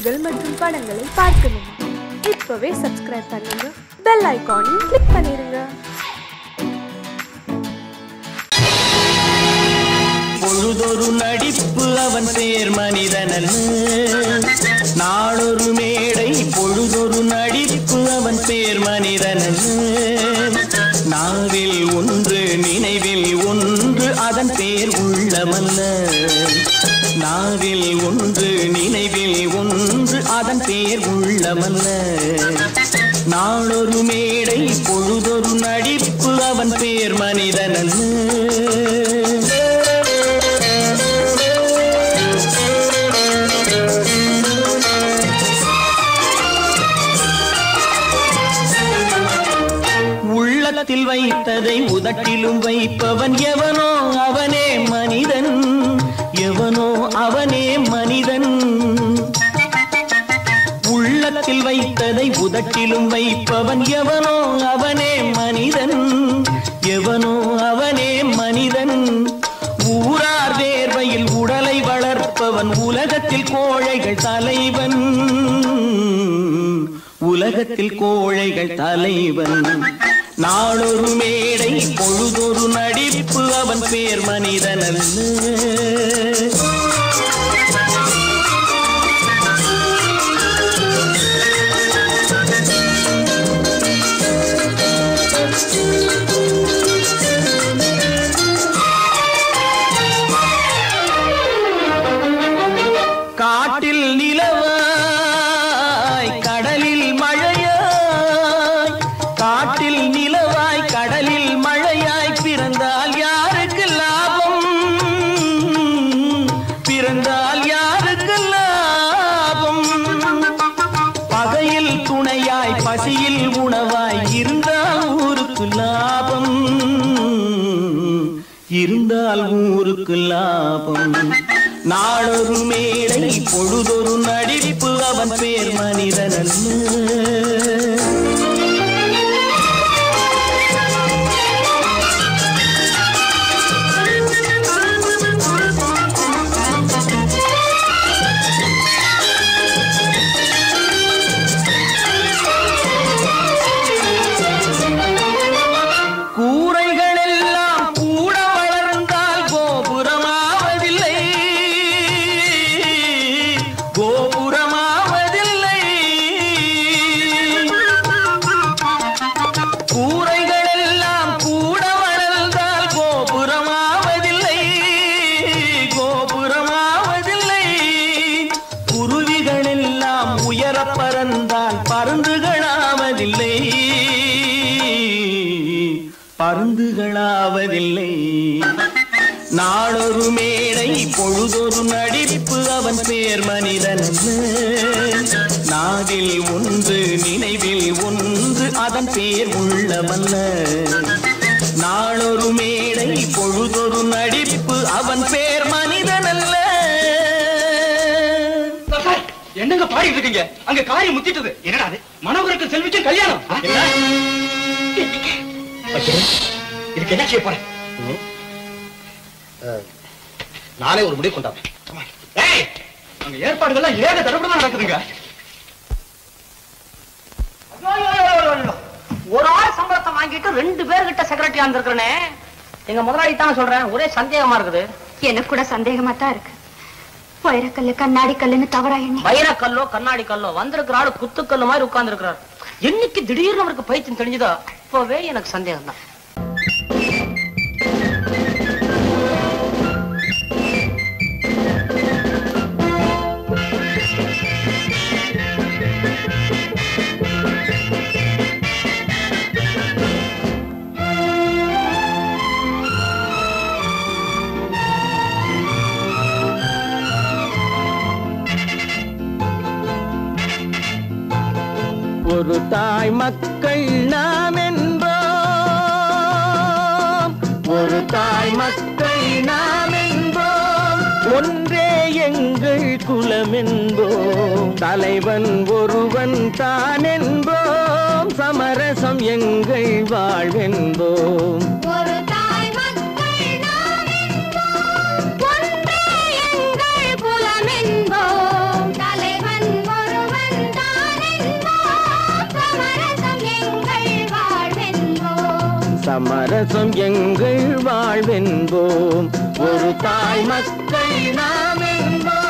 நிகழ்ச்சிகள் மற்றும் படங்களை பார்க்கணுமா? இப்பவே சப்ஸ்கிரைப் பண்ணுங்க, பெல் ஐகானையும் கிளிக் பண்ணிருங்க. பொழுதொரு நடிப்பு அவன் பேர் மனிதனல்ல, நாளொரு மேடை பொழுதொரு நடிப்பு அவன் பேர் மனிதனல்ல. நாவில் ஒன்று நினைவில் ஒன்று அதன் பேர் உள்ளமல்ல, நாவில் ஒன்று நினைவில் ஒன்று அதன் பேர் உள்ளமல்ல. நாளொரு மேடை பொழுதொரு நடிப்பு அவன் பேர் மனிதனல்ல. உள்ளத்தில் வைத்ததை உதட்டிலும் வைப்பவன் எவனோ அவனே மனிதன், எவனோ அவனே மனிதன். உள்ளத்தில் வைத்ததை உதட்டிலும் வைப்பவன் எவனோ அவனே மனிதன், எவனோ அவனே மனிதன். ஊரார் வேர்வையில் உடலை வளர்ப்பவன் உலகத்தில் கோழைகள் தலைவன், உலகத்தில் கோழைகள் தலைவன். நாளொரு மேடை பொழுதொரு நடிப்பு அவன் பேர் மனிதனல்ல. காட்டில் நிலவாய் கடலில் மழையாய், காட்டில் நிலவாய் கடலில் மழையாய் பிறந்தால் யாருக்கு லாபம், பிறந்தால் யாருக்கு லாபம். பகையில் துணையாய் பசியில் உணவாய் இருந்தால் ஊருக்கு லாபம், இருந்தால் ஊருக்கு லாபம். நாளொரு மேடை பொழுதொரு நடிப்பு அவன் பேர் மனிதனல்ல. பறந்தால் பருந்துகளாவதில்லை, பருந்துகளாவதில்லை. நாளொரு மேடை பொழுதொரு நடிப்பு அவன் பேர் மனிதனல்ல. நாவில் ஒன்று நினைவில் ஒன்று அதன் பேர் உள்ளமல்ல. நாளொரு மேடை பொழுதொரு நடிப்பு அவன் பேர் மனிதனல்ல. என்னங்க பாடிட்டு இருக்கீங்க? அங்க காரியம் முத்திட்டது. என்னடா அது? மனோகருக்கு செல்விக்கு கல்யாணம். இதுக்கு என்ன செய்ய போறேன்? நானே ஒரு முடிவு கொண்டாடுறேன். அங்க ஏற்பாடுகள்லாம் ஏக தடபடமா நடக்குதுங்க. ஒரு ஆள் சம்பளத்தை வாங்கிட்டு 2 பேர்கிட்ட செக்ரட்டரியா இருந்திருக்கிறேனே. எங்க முதலாளி தான் சொல்றேன், ஒரே சந்தேகமா இருக்குது. எனக்கு கூட சந்தேகமா தான் இருக்கு. வைரக்கல்லு கண்ணாடி கல்லுன்னு தவறா எண்ணி வைரக்கல்லோ கண்ணாடி கல்லோ வந்திருக்கிற ஆளு குத்துக்கல்லு மாதிரி உட்கார்ந்து இருக்கிறார். என்னைக்கு திடீர்னு அவருக்கு பைத்தியம் தெரிஞ்சதோ அப்பவே எனக்கு சந்தேகம் தான். ஒரு தாய் மக்கள் நாம் என்போம், ஒரு தாய் மக்கள் நாம் என்போம், ஒன்றே எங்கள் குலம் என்போம், தலைவன் ஒருவன் தான் என்போம், சமரசம் எங்கள் வாழ்வென்போம். ஒன்றே எங்கள் குலம் என்போம், தலைவன் சமரசம் எங்கள் வாழ்வென்போம். ஒரு தாய் மக்கள் நாம் என்போம்.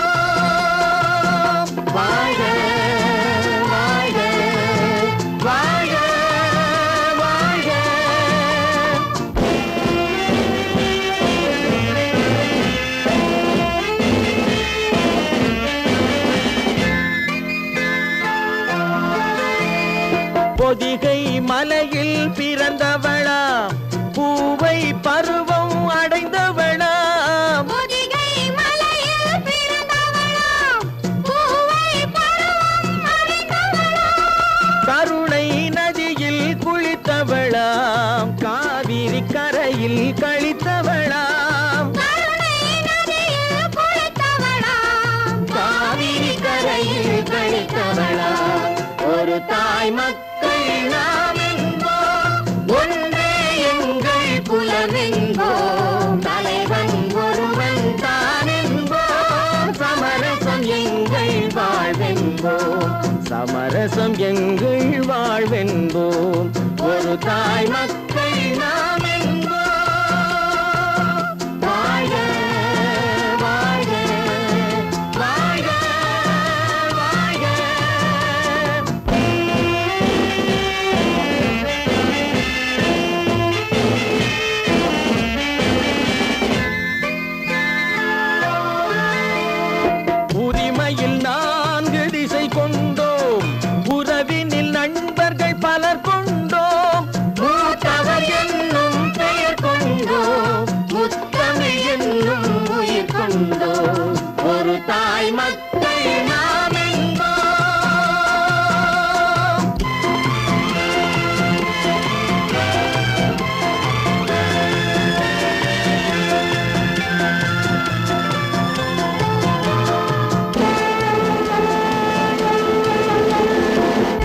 வாழ்க வாழ்க வாழ்க வாழ்க. பொதிகை மலையில் பிறந்தவளா, பூவை பருவம் அடைந்தவளா. பொதிகை மலையில் பிறந்தவளா, பூவை பருவம் அடைந்தவளா. கருணை நதியில் குளித்தவளா, காவிரி கரையில் கழித்தவளா. கருணை நதியில் குளித்தவளா, காவிரி கரையில் கழித்தவளா. ஒரு தாய் மக்கள் நாம் என்போம். ஒன்றே எங்கள் குலம் என்போம். தலைவன் ஒருவன் தான் என்போம். சமரசம் எங்கள் வாழ்வென்போம். சமரசம் எங்கள் வாழ்வென்போம். ஒரு தாய் மக்கள் நாம் என்போம். வாழ்க வாழ்க வாழ்க வாழ்க. உரிமையில் 4 திசை கொண்டோம். உறவினில் நண்பர்கள் பலர் கொண்டோம். மூத்தவர் என்னும் பெயர் கொண்டோம். முத்தமிழ் என்னும் உயிர் கொண்டோம். ஒரு தாய் மக்கள் நாம் என்போம்.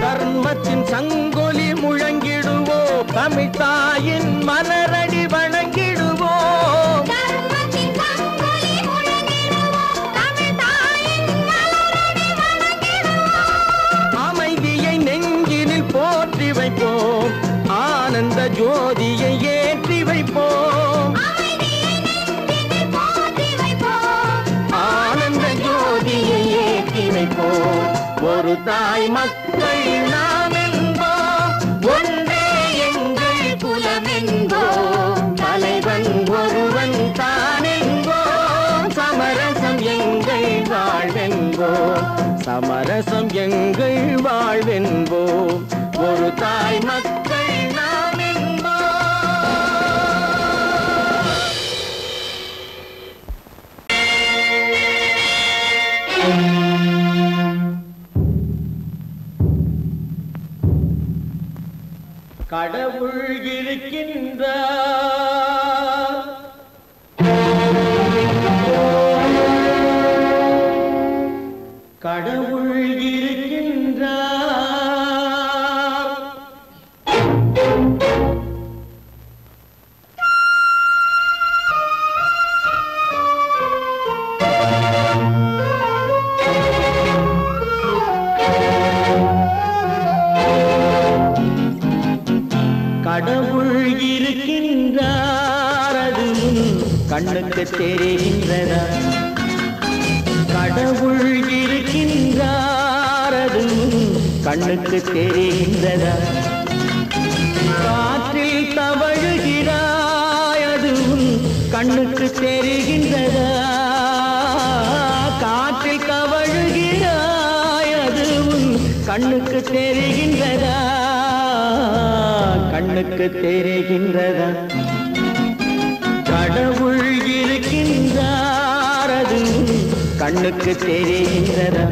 தர்மத்தின் சங்கொலி முழங்கிடுவோம். தமிழ் தாயின் மலரடி வணங்கிடுவோம். தர்மத்தின் சங்கொலி முழங்கிடுவோம். தமிழ் தாயின் மலரடி வணங்கிடுவோம். அமைதியை நெஞ்சினில் போற்றி வைப்போம். ஆனந்த ஜோதியை ஏற்றி வைப்போம். அமைதியை நெஞ்சினில் போற்றி வைப்போம். ஆனந்த ஜோதியை ஏற்றி வைப்போம். ஒரு தாய் மக்கள் நாம் என்போம். ஒன்றே எங்கள் குலம் என்போம். தலைவன் ஒருவன் தான் என்போம். சமரசம் எங்கள் வாழ்வென்போம். சமரசம் எங்கள் வாழ்வென்போம். ஒரு தாய் மக்கள் நாம் என்போம். கடவுள் இருக்கின்றார். கடவுள் இருக்கின்றார். கடவுள் இருக்கின்றார். அது கண்ணுக்கு தெரிகின்றதா? கடவுள் இருக்கின்றார். அது கண்ணுக்கு தெரிகின்றதா? காற்றில் தவழுகிறாய். அது கண்ணுக்கு தெரிகின்றதா? காற்றில் தவழுகிறாய். அது கண்ணுக்கு தெரிகின்றதா? கண்ணுக்கு தெரிகின்றதா? கடவுள் இருக்கின்றார். அது கண்ணுக்கு தெரிகின்றதா?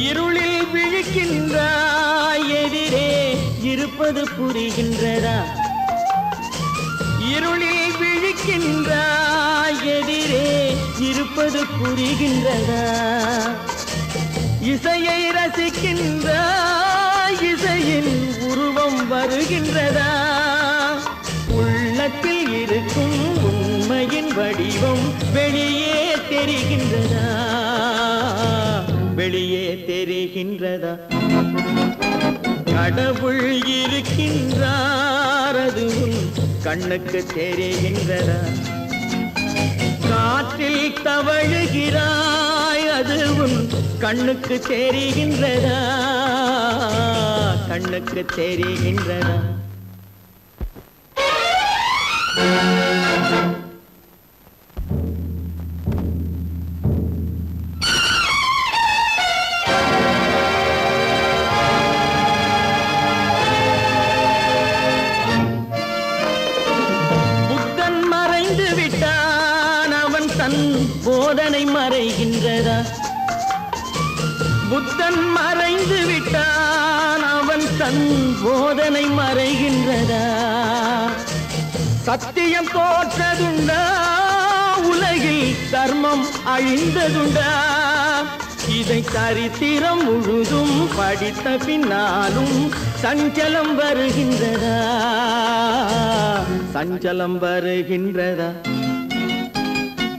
இருளில் விழிக்கின்றாய். எதிரே இருப்பது புரிகின்றதா? இருளில் விழிக்கின்றாய். எதிரே இருப்பது புரிகின்றதா? இசையை ரசிக்கின்றாய். இசையின் உருவம் வருகின்றதா உள்ளத்தில் இருக்கும் உண்மையின் வடிவம் வெளியே தெரிகின்றதா வெளியே தெரிகின்றதா கடவுள் இருக்கின்றார் அது உன் கண்ணுக்கு தெரிகின்றதா காற்றில் தவழுகிறாய் அது உன் கண்ணுக்கு தெரிகின்றதா கண்ணுக்கு தெரிகின்றதா போதனை மறைகின்றதா புத்தன் மறைந்து விட்டான் அவன் தன் போதனை மறைகின்றதா சத்தியம் தோற்றதுண்டா உலகில் தர்மம் அழிந்ததுண்டா இதை சரித்திரம் முழுதும் படித்த பின்னாலும் சஞ்சலம் வருகின்றதா சஞ்சலம் வருகின்றதா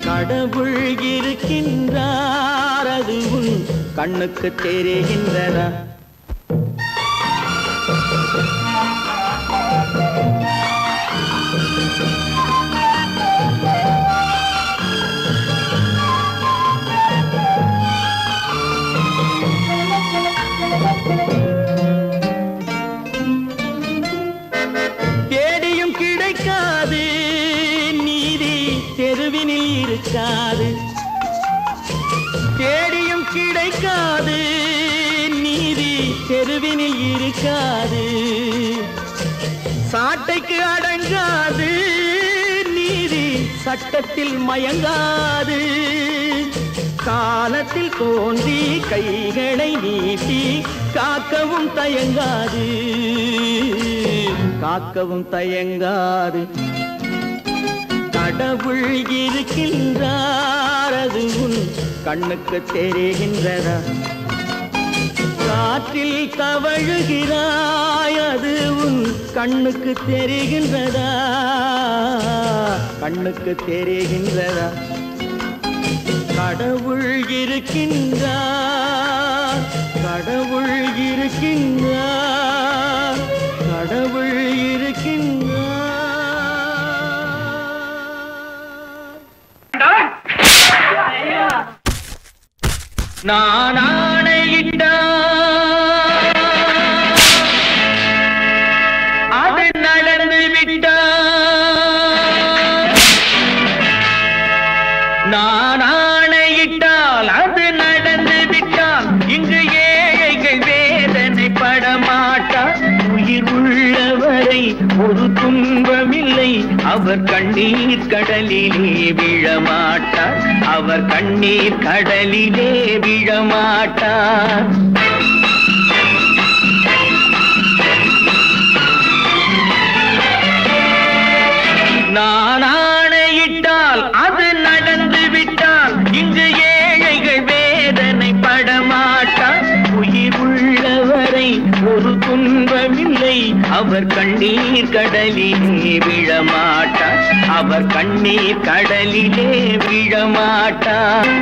கடவுள் இருக்கின்றார் அது உன் கண்ணுக்கு தெரிகின்றதா தேடியும் கிடைக்காது நீதி தெருவினில் இருக்காது தேடியும் கிடைக்காது நீதி தெருவினில் இருக்காது சாட்டைக்கு அடங்காது நீதி சட்டத்தில் மயங்காது காலத்தில் தோன்றி கைகளை நீட்டி காக்கவும் தயங்காது காக்கவும் தயங்காது கடவுள் இருக்கின்றார் அது உன் கண்ணுக்கு தெரிகின்றதா காற்றில் தவழுகிறாய் அது உன் கண்ணுக்கு தெரிகின்றதா கண்ணுக்கு தெரிகின்றதா கடவுள் இருக்கின்றார் கடவுள் இருக்கின்றார் கடவுள் இருக்கின்றார் நான் ஆணையிட்டான் அது நடந்து விட்டான் நான் ஆணையிட்டால் அது நடந்து விட்டால் இங்கு ஏழைகள் வேதனை படமாட்டார் உயிர் உள்ளவரை ஒரு துன்பமில்லை அவர் கண்ணீர் கடலிலே விழமாட்டார் அவர் கண்ணீர் கடலிலே விழமாட்டார் நான் ஆணையிட்டால் அது நடந்து விட்டால் இங்கு ஏழைகள் வேதனை படமாட்டார் உயிர் உள்ளவரை ஒரு துன்பமில்லை அவர் கண்ணீர் கடலிலே விழமாட்டார் அவர் கண்ணீர் கடலிலே விழமாட்டார்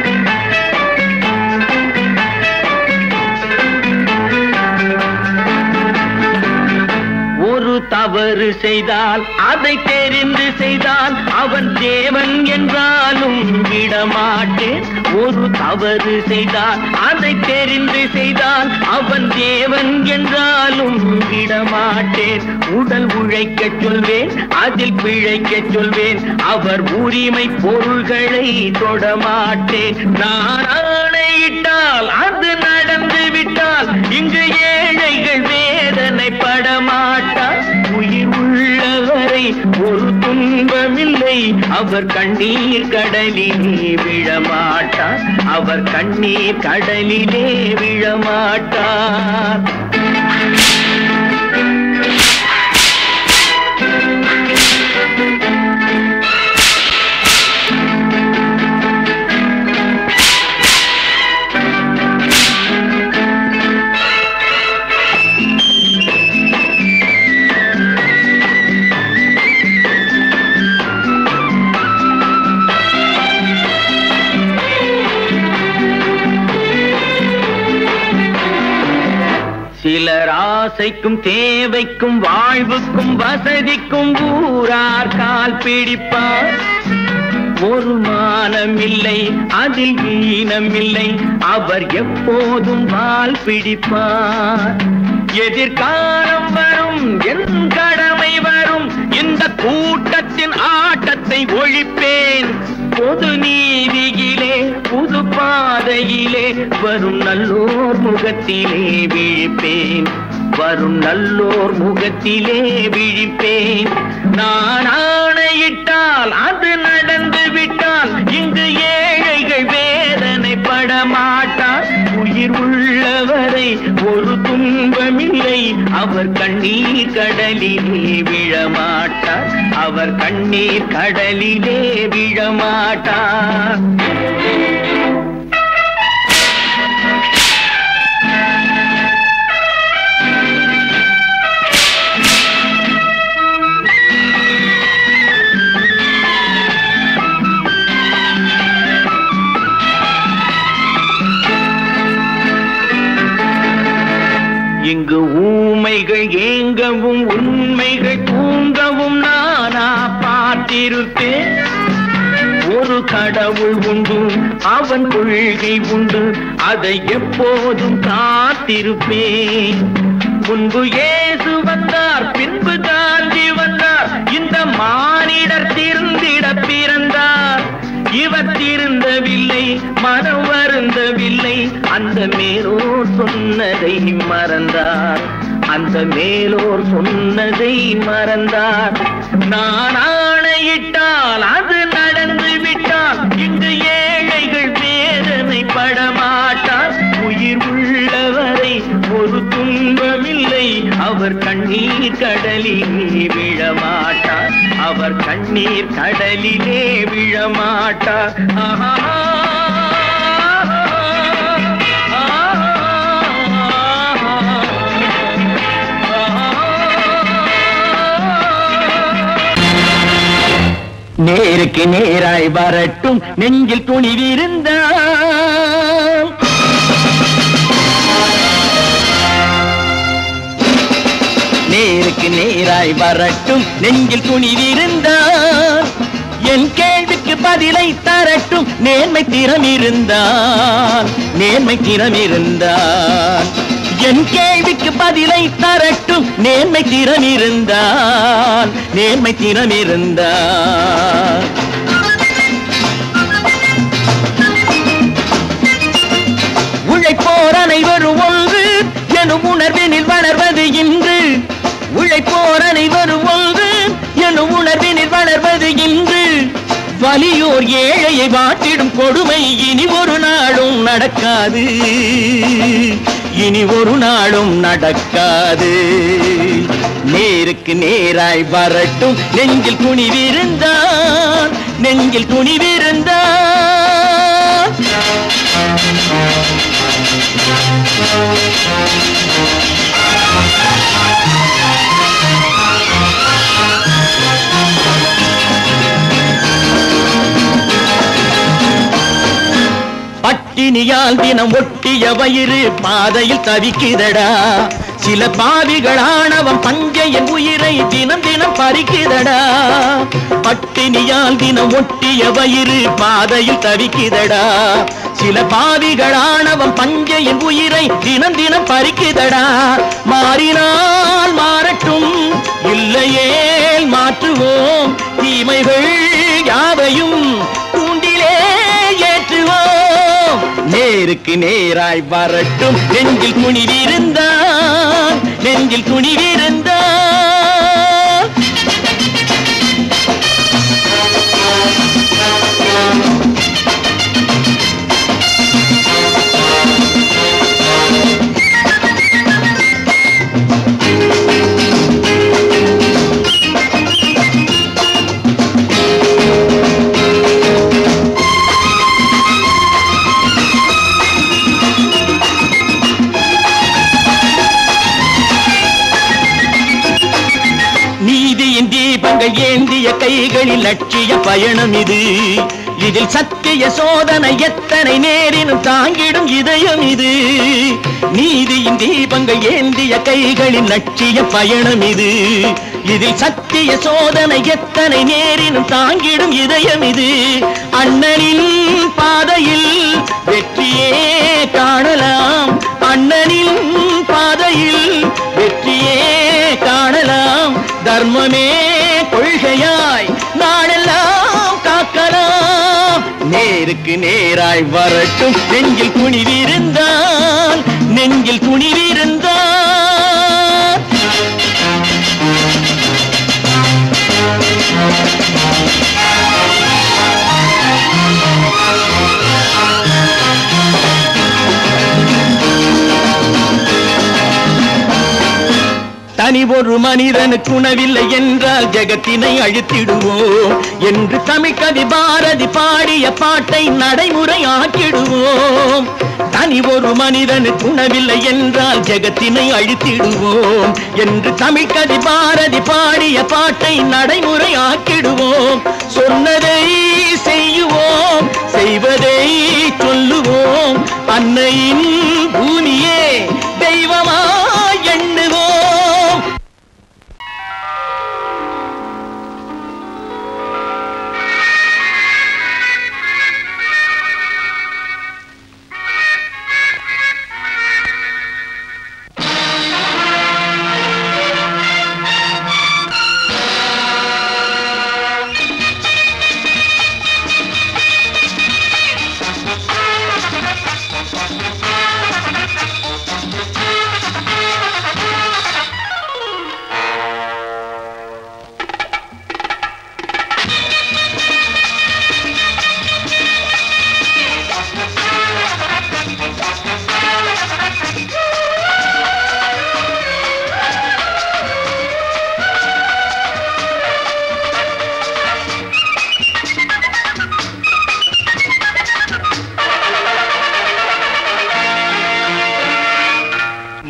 ஒரு தவறு செய்தால் அதை தெரிந்து செய்தால் அவன் தேவன் என்றாலும் விடமாட்டேன் ஒரு தவறு செய்தால் அதை தெரிந்து செய்தால் அவன் தேவன் என்றாலும் விடமாட்டேன் உடல் உழைக்கச் சொல்வேன் அதில் பிழைக்கச் சொல்வேன் அவர் உரிமை பொருள்களை தொடமாட்டேன் நான் ஆணையிட்டால் அது நடந்து விட்டால் இங்கு ஏழைகள் வேதனை படமாட்டார் உயிர் உள்ளவரை ஒரு துன்பமில்லை அவர் கண்ணீர் கடலிலே விழமாட்டார் அவர் கண்ணீர் கடலிலே விழமாட்டார் சிலர் ஆசைக்கும் தேவைக்கும் வாழ்வுக்கும் வசதிக்கும் ஊரார் கால் பிடிப்பார். ஒரு மானமில்லை அதில் ஈனமில்லை, அவர் எப்போதும் வால் பிடிப்பார். எதிர்காலம் வரும், என் கடமை வரும், இந்த கூட்டத்தின் ஆட்டத்தை ஒழிப்பேன். பொது நீதியிலே புது பாதையிலே வரும் நல்லோர் முகத்திலே விழிப்பேன். வரும் நல்லோர் முகத்திலே விழிப்பேன். நான் ஆணையிட்டால் அது நடந்து விட்டால் இங்கு ஏழைகள் வேதனைப்பட மாட்டார். உயிர் உள்ளவரை ஒரு துன்பமில்லை, அவர் கண்ணீர் கடலிலே விழமாட்டார். அவர் கண்ணீர் கடலிலே விழமாட்டார். இங்கு ஊமைகள் ஏங்கவும் உண்மைகள் தூங்கவும் நானா பார்த்திருப்பேன். ஒரு கடவுள் உண்டு, அவன் கொள்கை உண்டு, அதை எப்போதும் காத்திருப்பேன். முன்பு இயேசு வந்தார், பின்பு காந்தி வந்தார், இந்த மானிடர் திருந்திட பிறந்தார். இவர் திருந்தவில்லை, மனம் வருந்தவில்லை, அந்த மேலோர் சொன்னதை மறந்தார். அந்த மேலோர் சொன்னதை மறந்தார். நான் ஆணையிட்டால் அது நடந்து விட்டால் இங்கு ஏழைகள் வேதனைப்பட மாட்டார். உயிர் உள்ளவரை ஒரு துன்பமில்லை, அவர் கண்ணீர் கடலிலே விழமாட்டார். அவர் கண்ணீர் கடலிலே விழமாட்டார். ஆஹா நேருக்கு நேராய் வரட்டும், நெஞ்சில் துணிவிருந்தால். நேருக்கு நேராய் வரட்டும், நெஞ்சில் துணிவிருந்தால். என் கேள்விக்கு பதிலை தரட்டும், நேர்மை திறமிருந்தால். நேர்மை திறமிருந்தால் என் கேள்விக்கு பதிலை தரட்டும், நேர்மை திறமிருந்தால். நேர்மை திறமிருந்தால் உழைப்போர் அனைவரும் ஒன்று எனும் உணர்வினில் வளர்வது இன்று. உழைப்போர் அனைவரும் ஒன்று எனும் உணர்வினில் வளர்வது இன்று. வலியோர் ஏழையை வாட்டிடும் கொடுமை இனி ஒரு நாளும் நடக்காது. இனி ஒரு நாளும் நடக்காது. நேருக்கு நேராய் வரட்டும், நெஞ்சில் துணிவிருந்தால். நெஞ்சில் துணிவிருந்தால் பட்டினியால் தினம் ஒட்டிய வயிறு பாதையில் தவிக்குதடா. சில பாவிகளானவன் பஞ்சையின் உயிரை தினம் தினம் பறிக்குதடா. பட்டினியால் தினம் ஒட்டிய வயிறு பாதையில் தவிக்குதடா. சில பாவிகளானவன் பஞ்சையின் உயிரை தினம் தினம் பறிக்குதடா. மாறினால் மாறட்டும், இல்லையேல் மாற்றுவோம். தீமைகள் யாவையும் தூண்டிலே ஏற்றுவோம். நேருக்கு நேராய் வரட்டும், நெஞ்சில் துணிவிருந்தால். நெஞ்சில் துணிவிருந்தால் ஏந்திய கைகளில் லட்சிய பயணம் இது. இதில் சத்திய சோதனை எத்தனை நேரினும் தாங்கிடும் இதயம் இது. நீதியின் தீபங்கள் ஏந்திய கைகளின் லட்சிய பயணம் இது. இதில் சத்திய சோதனை எத்தனை நேரினும் தாங்கிடும் இதயம் இது. அண்ணனின் பாதையில் வெற்றியே காணலாம், அண்ணனின் பாதையில் வெற்றியே காணலாம். தர்மமே கொள்கையாய் நாளெல்லாம் காக்கலாம். நேருக்கு நேராய் வரட்டும் நெஞ்சில் துணிவிருந்தால், நெஞ்சில் துணிவிருந்தால். தனி ஒரு மனிதனுக்கு உணவில்லை என்றால் ஜெகத்தினை அழித்திடுவோம் என்று தமிழ்கவி பாரதி பாடிய பாட்டை நடைமுறையாக்கிடுவோம். தனி ஒரு மனிதனுக்கு உணவில்லை என்றால் ஜெகத்தினை அழித்திடுவோம் என்று தமிழ்கவி பாரதி பாடிய பாட்டை நடைமுறையாக்கிடுவோம். சொன்னதை செய்யுவோம், செய்வதை சொல்லுவோம். அன்னையின் பூமியே தெய்வமாய் எண்ணுவோம்.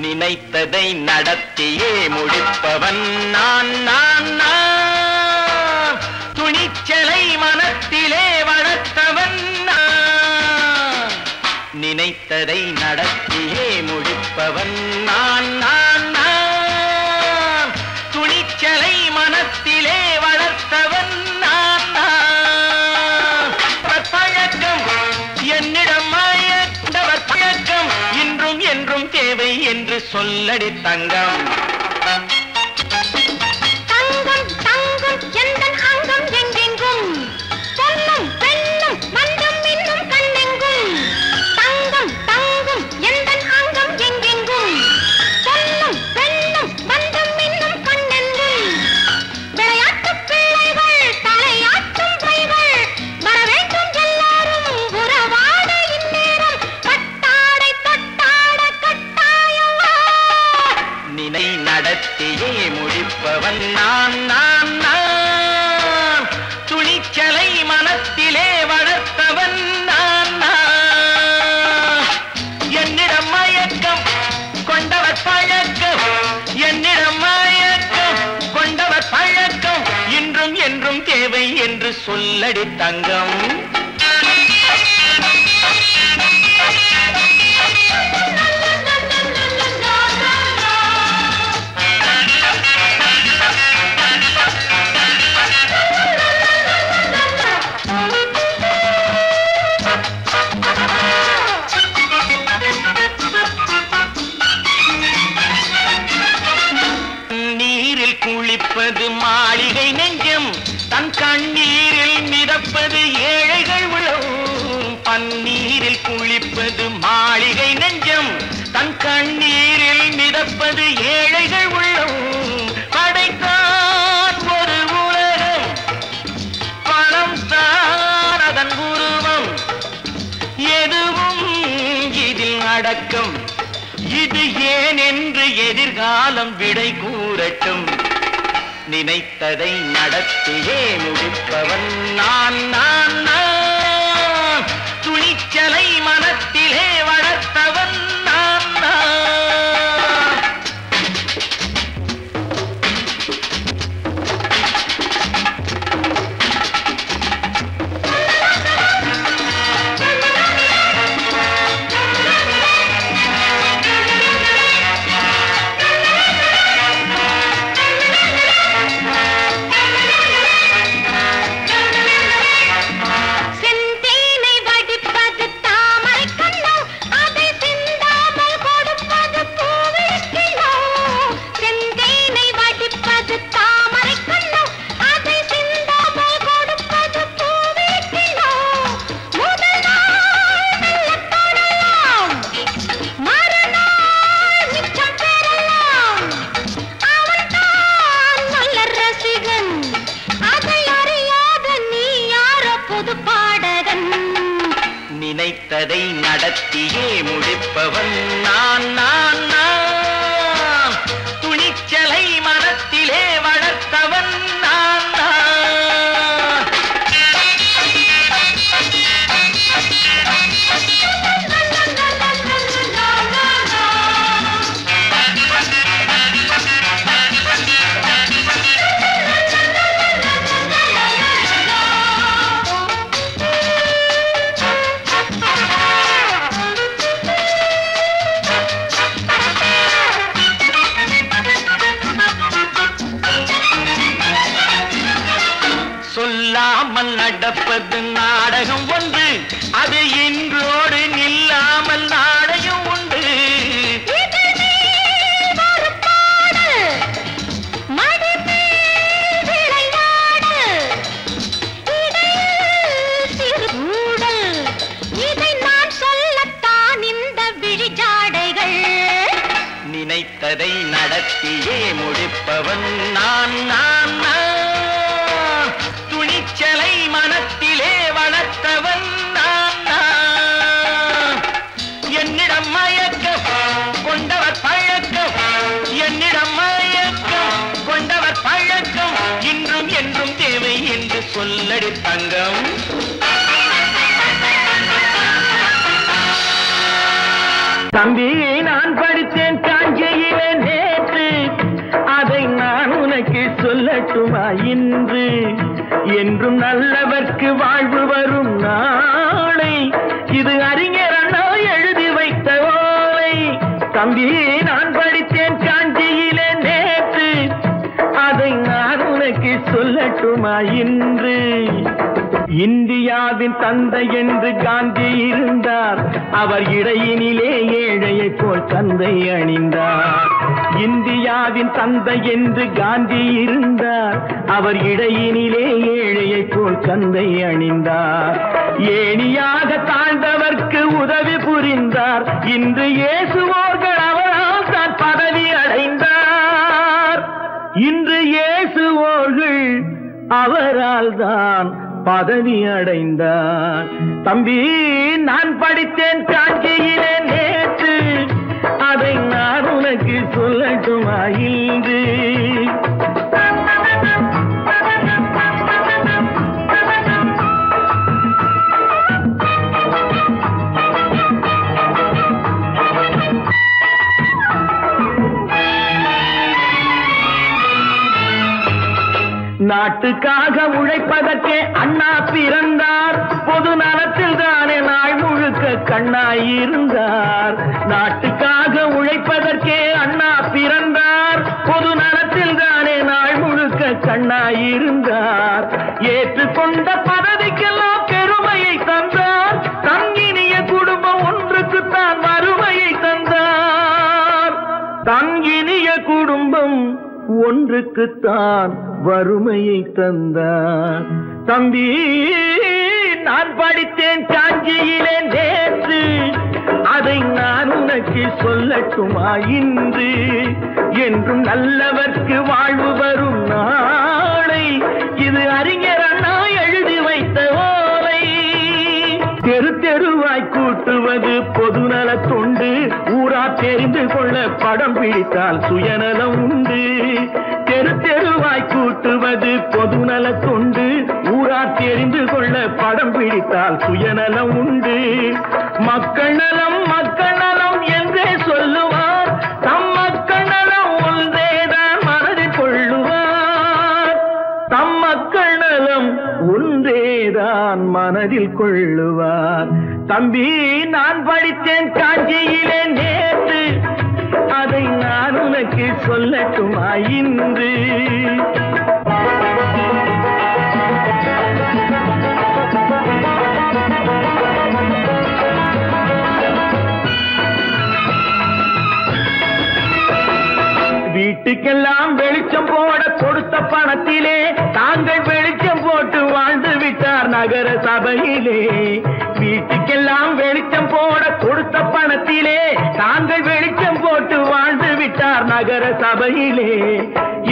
நினைத்ததை நடத்தியே முடிப்பவன் நான் நான் நான். துணிச்சலை மனத்திலே வளர்த்தவன் நான். நினைத்ததை நடத்தியே முடிப்பவன் நான் நான் நான். துணிச்சலை மனத்திலே வளர்த்தவன் நான் நான். பழக்கம் என்னிடம் மாயவர் பழக்கம் இன்றும் என்றும் தேவை என்று சொல்லடி தங்கம். தங்கம் தங்கம் எந்தன் அங்கம் எங்கெங்கும், பொன்னும் பெண்ணும் மன்றம் இன்னும் கண்ணெங்கும். தங்கம் தங்கம் எந்தன் அங்கம் எங்கெங்கும், பொன்னும் பெண்ணும் மன்றம் இன்னும் கண்ணெங்கும். விளையாட்டு பிள்ளைகள் தலையாட்டும் பைகள் வர வேண்டும் எல்லாரும் உறவாட இந்நேரம். கட்டாடை தொட்டாட கட்டாயவா. நினை நடத்தியே முடிப்பவன் நான் நான் நான். துணிச்சலை மனத்திலே வளர்த்தவன் நான் நான். என்னிடம் மயக்கம் கொண்டவர் பழக்கம், என்னிடம் மயக்கம் கொண்டவர் பழக்கம் இன்றும் என்றும் தேவை என்று சொல்லடி தங்கம். நீரில் குளிப்பது மாளிகை நெஞ்சம், தன் கண்ணீரில் மிதப்பது ஏழைகள் உளம். பன்னீரில் குளிப்பது மாளிகை நெஞ்சம், தன் கண்ணீரில் மிதப்பது ஏழைகள் உள்ளம். படைத்தான் ஒரு உலகம், பணம் தான் அதன் உருவம். எதுவும் இதில் அடக்கம். இது ஏன் என்று எதிர்காலம் விடை கூறட்டும். நினைத்ததை நடத்தியே முடிப்பவன் நான் நான் நான். துணிச்சலை மனத்திலே வளர்த்தவன் நான் நான். நினைத்ததை நடத்தியே முடிப்பவன் நான் நான் நான் துணிச்சலை மனத்திலே வளர்த்தவன் நான் நான் சொல்லாமல் நடப்பது நாடகம் ஒன்று, அது இன்றோடு நில்லாமல் நாடகம் உண்டு. இதை நான் சொல்லத்தான் இந்த விழிஜாடைகள். நினைத்ததை நடத்தியே முடிப்பவன் நான் நான் நான் துணிச்சலை மனத்திலே வளர்த்தவன் நான் நான் என்னிடம் மயக்கம் கொண்டவர் பழக்கம், என்னிடம் மயக்கம் கொண்டவர் பழக்கம் இன்றும் என்றும் தேவை என்று சொல்லடி தங்கம். தம்பி நான் படித்தேன் காஞ்சியிலே நேற்று, அதை நான் உனக்கு சொல்லட்டுமா இன்று? என்றும் நல்லவர்க்கு வாழ்வு வரும் நாளை, இது அறிஞர் அண்ணா எழுதி வைத்த ஓலை. தம்பி நான் படித்தேன் காஞ்சியிலே நேற்று, அதை நான் உனக்கு சொல்லட்டுமா இன்று? இந்தியாவின் தந்தை என்று காந்தி இருந்தார், அவர் இடையினிலே ஏழையை போல் தந்தை அணிந்தார். இந்தியாவின் தந்தை என்று காந்தி இருந்தார், அவர் இடையினிலே ஏழையை போல் தந்தை அணிந்தார். ஏணியாக தாழ்ந்தவர்க்கு உதவி புரிந்தார், இன்று இயேசுவோர்கள் அவரால் தான் பதவி அடைந்தார். இன்று இயேசுவோர்கள் அவரால் தான் பதவி அடைந்தார். தம்பி நான் படித்தேன் காஞ்சியிலே நேற்று, அதை நான் உனக்கு சொல்லட்டுமா இன்று? நாட்டுக்காக உழைப்பதற்கே அண்ணா பிறந்தார், பொது நலத்தில் தானே நாள் முழுக்க கண்ணாயிருந்தார். நாட்டுக்காக உழைப்பதற்கே அண்ணா பிறந்தார், பொது நலத்தில் தானே நாள் முழுக்க கண்ணாயிருந்தார். ஏற்றுக்கொண்ட பதவிக்கெல்லாம் பெருமையை தந்தார், தங்கினிய குடும்பம் ஒன்றுக்குத்தான் வறுமையை தந்தார். தங்கினிய குடும்பம் ஒன்றுக்குத்தான் வறுமையை தந்தார். தம்பி நான் படித்தேன் காஞ்சியிலே நேற்று, அதை நான் உனக்கு சொல்லட்டுமா இன்று? என்றும் நல்லவர்க்கு வாழ்வு வரும் நாளை, இது அறிஞர் அண்ணா எழுதி வைத்த ஓலை. தெரு தெருவாய் கூட்டுவது பொதுநல தொண்டு, ஊரா தெரிந்து கொள்ள படம் பிடித்தால் சுயநலம் உண்டு. தெரு தெருவாய் கூட்டுவது பொதுநல தொண்டு, ஊரா தெரிந்து கொள்ள படம் பிடித்தால் சுயநலம் உண்டு. மக்கள் நலம் என்றே சொல்லுவார், தம் மக்கள் நலம் ஒன்றேதான் மனதில் கொள்ளுவார். தம் மக்கள் நலம் ஒன்றேதான் மனதில் கொள்ளுவார். தம்பி நான் படித்தேன் காஞ்சியிலே நேற்று, அதை நான் உனக்கு சொல்லட்டுமா இன்று? வீட்டுக்கெல்லாம் வெளிச்சம் போட கொடுத்த பணத்திலே தாங்கள் வெளிச்சம் போட்டு வாழ்ந்து விட்டார் நகர சபையிலே. வீட்டுக்கெல்லாம் வெளிச்சம் போட கொடுத்த பணத்திலே தாங்கள் வெளிச்சம் போட்டு வாழ்ந்து விட்டார் நகர சபையிலே.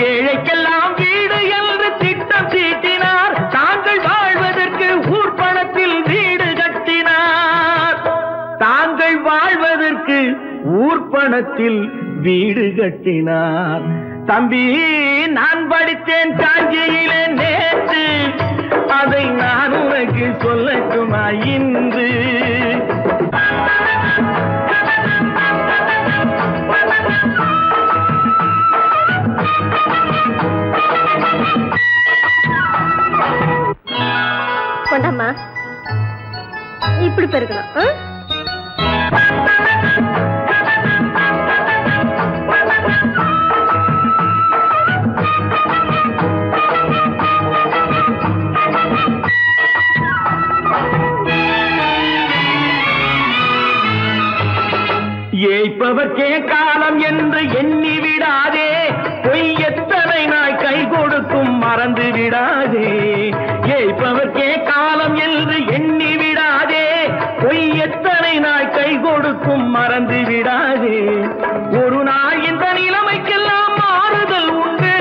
ஏழைக்கெல்லாம் வீடு என்று திட்டம் தீட்டினார், தாங்கள் வாழ்வதற்கு ஊர் பணத்தில் வீடு கட்டினார். அவருக்கு ஊர்பணத்தில் வீடு கட்டினார். தம்பி, நான் படித்தேன் காஞ்சியில நேற்று, அதை நான் உனக்கு சொல்லட்டுமா இன்று? கொண்டாமா, இப்படி பெருக்கலாம். ஏய்ப்பவர்க்கே காலம் என்று எண்ணி விடாதே, பொய் எத்தனை நாய் கை கொடுக்கும் மறந்து விடாதே. ஏய்ப்பவர்க்கே காலம் என்று எண்ணி விடாதே, பொய் எத்தனை நாய் கை கொடுக்கும் மறந்து விடாதே. ஒரு நாள் இந்த நிலைமைக்கெல்லாம் மாறுதல் உண்டு,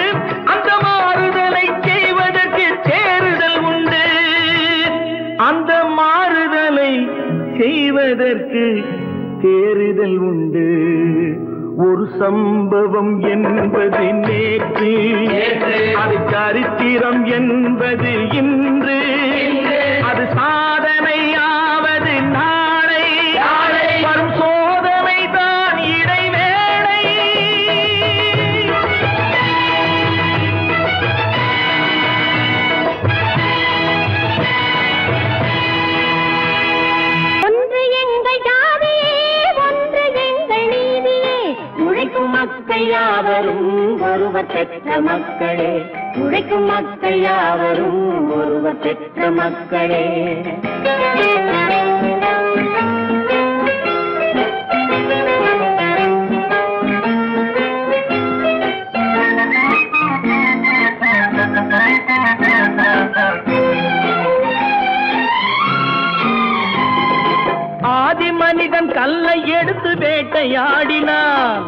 அந்த மாறுதலை செய்வதற்கு தேறுதல் உண்டு. அந்த மாறுதலை செய்வதற்கு தேறுதல் உண்டு. ஒரு சம்பவம் என்பது நேற்று, அது சரித்திரம் என்பது இன்று, அது சாதனையாவது நாளை, வரும் சோதனை தான் இடைவேளை. ஒன்று எங்கள் ஜாதியே, ஒன்று எங்கள் நீதியே, உழைக்கும் மக்கள் யாவரும் ஒருவர் பெற்ற மக்களே, உழைக்கும் மக்கள் யாவரும் ஒருவர் பெற்ற மக்களே. ஆதி மனிதன் கல்லை எடுத்து வேட்டையாடினான்,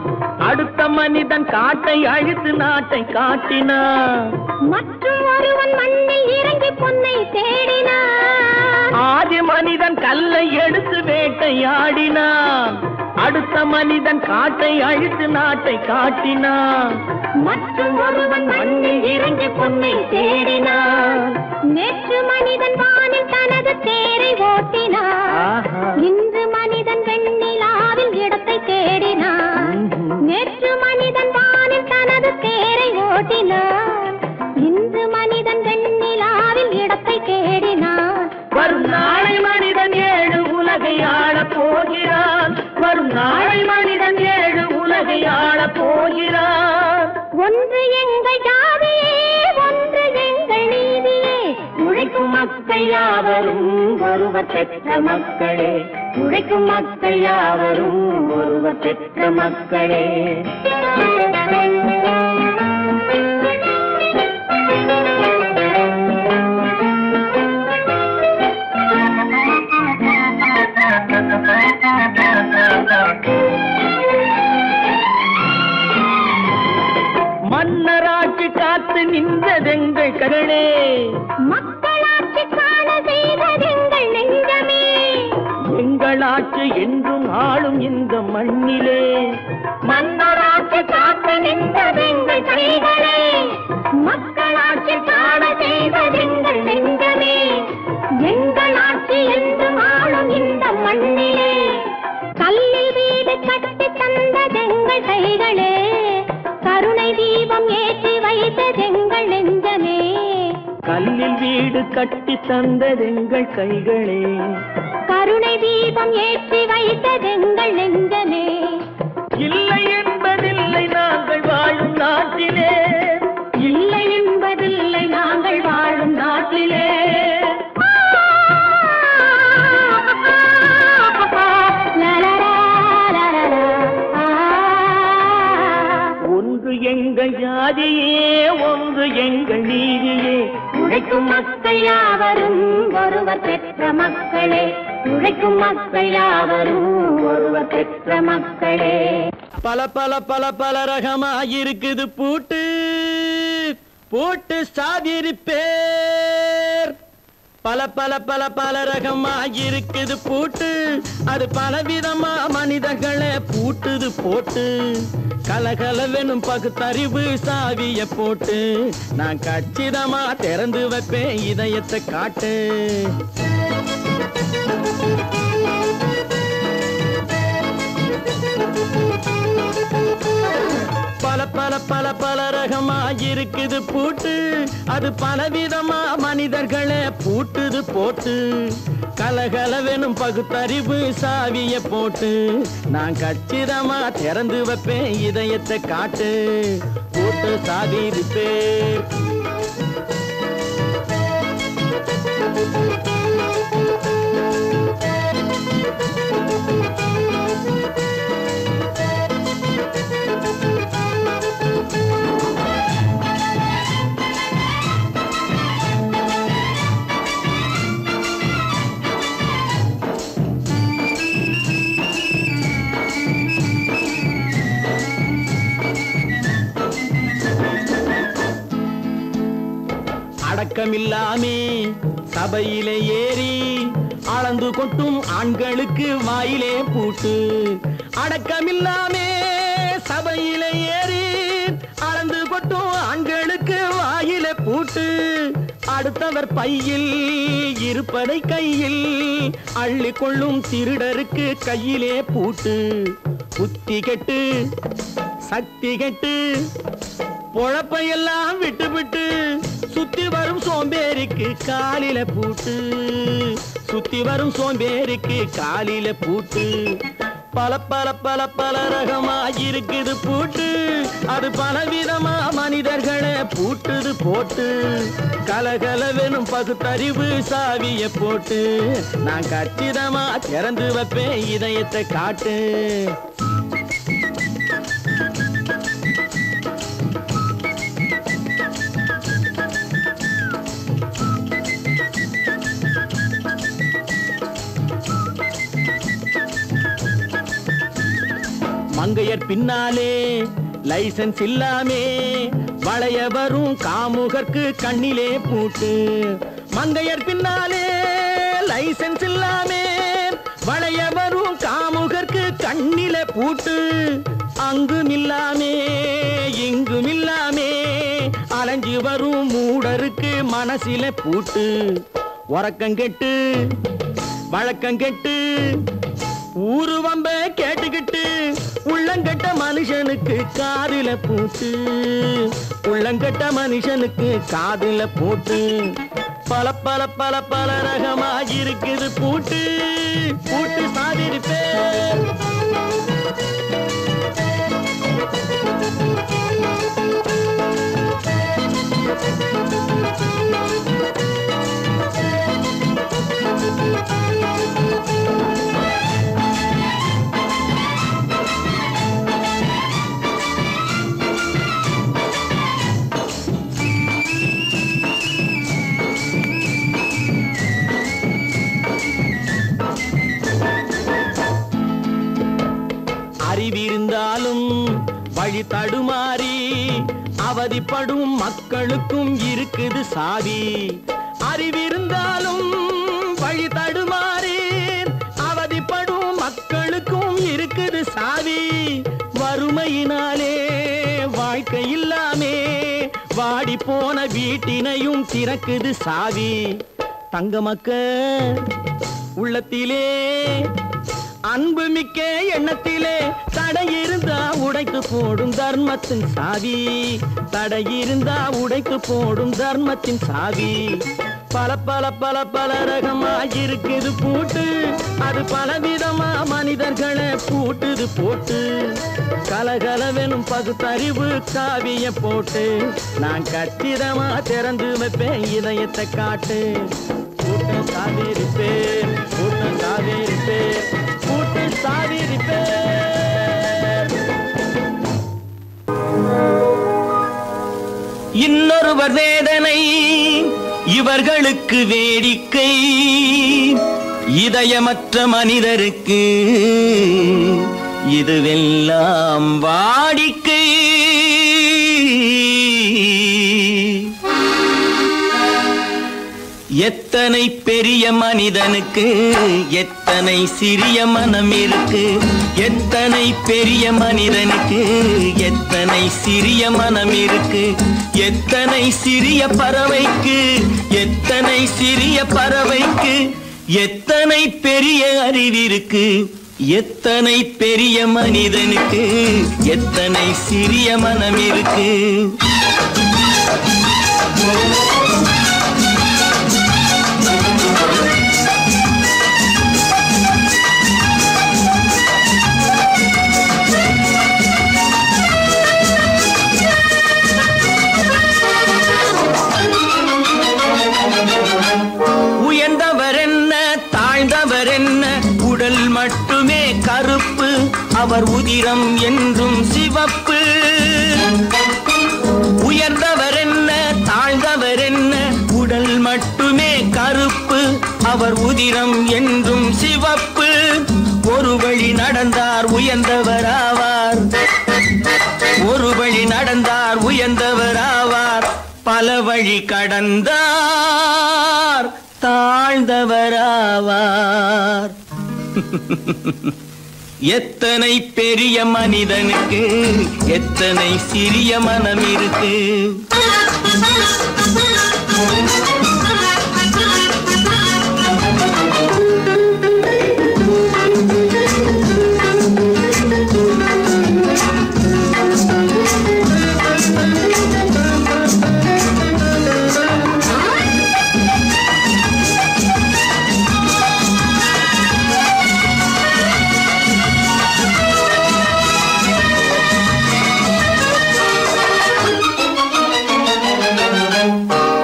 அடுத்த மனிதன் காட்டை அழித்து நாட்டை காட்டினான். மற்றும் ஒருவன் மண்ணில் இறங்கி பொன்னை தேடினான். ஆதி மனிதன் கல்லை எடுத்து வேட்டையாடினான், அடுத்த மனிதன் காட்டை அழித்து நாட்டை காட்டினான். மற்றும் ஒருவன் மண்ணில் இறங்கி பொன்னை தேடினான். நேற்று மனிதன் வானில் தனது தேரை ஓட்டினான், இன்று மனிதன் வெண்ணிலாவில் இடத்தை தேடினான். நேற்று மனிதன் வானில் தனது தேரை ஓட்டினான், இன்று மனிதன் வெண்ணிலாவில் இடத்தை தேடினான். வரும் நாளை மனிதன் 7 உலகை ஆளப் போகிறான், வரும் நாளை மனிதன் 7 உலகை ஆளப் போகிறான். ஒன்று எங்கள் ஜாதியே, ஒன்று எங்கள் நீதியே, உழைக்கும் மக்கள் யாவரும் ஒருவர் பெற்ற மக்களே, உழைக்கும் மக்கள் யாவரும் ஒருவர் பெற்ற மக்களே. மன்னராட்சி காத்து நின்றதெங்கள் கரணே, மக்களாட்சி காண செய்வதெங்கள் நெஞ்சமே, எங்களாட்சி என்றும் ஆளும் இந்த மண்ணிலே. மன்னராட்சி காத்து நின்றதெங்கள் கைகளே, மக்களாட்சி காண செய்வதெங்கள் நெஞ்சமே, எங்களாட்சி என்றும் ஆளும் இந்த மண்ணிலே. கல்லில் வீடு கட்டி தந்ததெங்கள் கைகளே, கருணை தீபம் ஏற்றி வைத்ததெங்கள் நெஞ்சமே. கல்லில் வீடு கட்டி தந்ததெங்கள் கைகளே, கருணை தீபம் ஏற்றி வைத்ததெங்கள் நெஞ்சமே. இல்லை என்பதில்லை நாங்கள் வாழும் நாட்டிலே, இல்லை என்பதில்லை நாங்கள் வாழும் நாட்டிலே. ஒன்று எங்கள் ஜாதியே, ஒன்று எங்கள் நீதியே, உழைக்கும் மக்கள் யாவரும் ஒருவர் பெற்ற மக்களே, உழைக்கும் மக்கள் யாவரும் ஒருவர் பெற்ற மக்களே. பல பல பல பல ரகமாயிருக்குது பூட்டு, பூட்டு சாதிரி பேர். பல பல பல பல ரகமா இருக்குது பூட்டு, அது பலவிதமா மனிதர்களை பூட்டுது போட்டு. கலகலவெனும் பகுத்தறிவு சாவிய போட்டு, நான் கச்சிதமா திறந்து வைப்பேன் இதயத்தை காட்டு. பல பல பல பல ரகமா இருக்குது பூட்டு, அது பலவிதமா மனிதர்களை பூட்டுது போட்டு. கலகலவெனும் பகுத்தறிவு சாவிய போட்டு, நான் கச்சிதமா திறந்து வைப்பேன் இதயத்தை காட்டு. பூட்டு சாவி ரிப்பேர். அடக்கமில்லாமே சபையிலே ஏறி அளந்து கொட்டும் ஆண்களுக்கு வாயிலே பூட்டு. அடக்கமில்லாமே சபையிலே ஏறி அளந்து கொட்டும் ஆண்களுக்கு வாயிலே பூட்டு. அடுத்தவர் பையில் இருப்பதை கையில் அள்ளி கொள்ளும் திருடருக்கு கையிலே பூட்டு. புத்தி கெட்டு சக்தி கெட்டு பொழப்பையெல்லாம் விட்டு விட்டு சுத்தி வரும் சோம்பேறிக்கு காலில பூட்டு. சுத்தி வரும் சோம்பேறிக்கு காலில பூட்டு. பல பல பல பல ரகமா இருக்குது பூட்டு, அது பலவிதமா மனிதர்களை பூட்டுது போட்டு. கலகலவெனும் பகுத்தறிவு சாவிய போட்டு, நான் கச்சிதமா திறந்து வைப்பேன் இதயத்தை காட்டு. மங்கையர் பின்னாலே லைசன்ஸ் இல்லாமே வளைய வரும் காமுகர்க்கு கண்ணிலே பூட்டு. மங்கையர் பின்னாலே லைசன்ஸ் இல்லாமே வளைய வரும் காமுகர்க்கு கண்ணிலே பூட்டு. அங்கும் இல்லாமே இங்கும் இல்லாமே அலைஞ்சு வரும் மூடருக்கு மனசில பூட்டு. உறக்கங்கெட்டு வழக்கங்கெட்டு ஊரு வம்ப கேட்டுக்கிட்டு உள்ளங்கட்ட மனுஷனுக்கு காதில பூட்டு. உள்ளங்கட்ட மனுஷனுக்கு காதில பூட்டு. பல பல பல பல ரகமா இருக்குது பூட்டு. பூட்டு சாதிருப்பேன். அறிவிருந்தாலும் வழி தடுமாறி அவதிப்படும் மக்களுக்கும் இருக்குது சாவி. அறிவிருந்தாலும் வழி தடுமாறி அவதிப்படும் மக்களுக்கும் இருக்குது சாவி. வறுமையினாலே வாழ்க்கை இல்லாமே வாடி போன வீட்டினையும் திறக்குது சாவி. தங்க மக்க உள்ளத்திலே அன்பு மிக்க எண்ணத்திலே தடையிருந்தா உடைத்து போடும் தர்மத்தின் சாவி. தடையிருந்தா உடைத்து போடும் தர்மத்தின் சாவி. பல பல பல பல ரகமா இருக்குது பூட்டு, அது பலவிதமா மனிதர்களை பூட்டுது போட்டு. கலகலவெனும் பகுத்தறிவு காவிய போட்டு, நான் கச்சிதமா திறந்து வைப்பேன் இதயத்தை காட்டு. பூட்டு சாவி ரிப்பேர். பூட்டு சாவி ரிப்பேர். பூட்டு சாவி ரிப்பேர். இன்னொருவர் வேதனை இவர்களுக்கு வேடிக்கை. இதயமற்ற மனிதருக்கு இதுவெல்லாம் வாடிக்கை. எத்தனை பெரிய மனிதனுக்கு எத்தனை சிறிய மனம் இருக்கு. எத்தனை பெரிய மனிதனுக்கு எத்தனை சிறிய மனம் இருக்கு. எத்தனை சிறிய பறவைக்கு எத்தனை சிறிய பறவைக்கு எத்தனை பெரிய அறிவிருக்கு. எத்தனை பெரிய மனிதனுக்கு எத்தனை சிறிய மனம் இருக்கு. உயர்ந்தவர் என்ன தாழ்ந்தவர் என்ன உடல் மட்டுமே கருப்பு அவர் உதிரம் என்றும் சிவப்பு. உயர்ந்தவர் என்ன தாழ்ந்தவர் என்ன உடல் மட்டுமே கருப்பு அவர் உதிரம் என்றும் சிவப்பு. ஒரு வழி நடந்தார் உயர்ந்தவர் ஆவார். ஒரு வழி நடந்தார் உயர்ந்தவர் ஆவார். பல வழி கடந்தார் தாழ்ந்தவர் ஆவார். எத்தனை பெரிய மனிதனுக்கு எத்தனை சிறிய மனம் இருக்கு.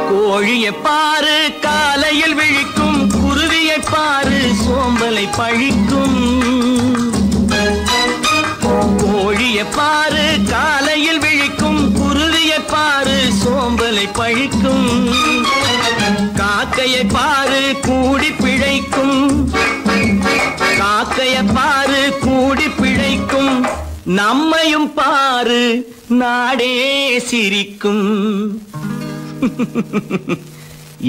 கோழியை பாரு காலையில் விழிக்கும், குருவியை பாரு சோம்பலை பழிக்கும். கோழியை பாரு காலையில் விழிக்கும், குருவியை பாரு சோம்பலை பழிக்கும். காக்கையை பாரு கூடி பிழைக்கும், காக்கையை பாரு கூடி பிழைக்கும். நம்மையும் பாரு நாடே சிரிக்கும்.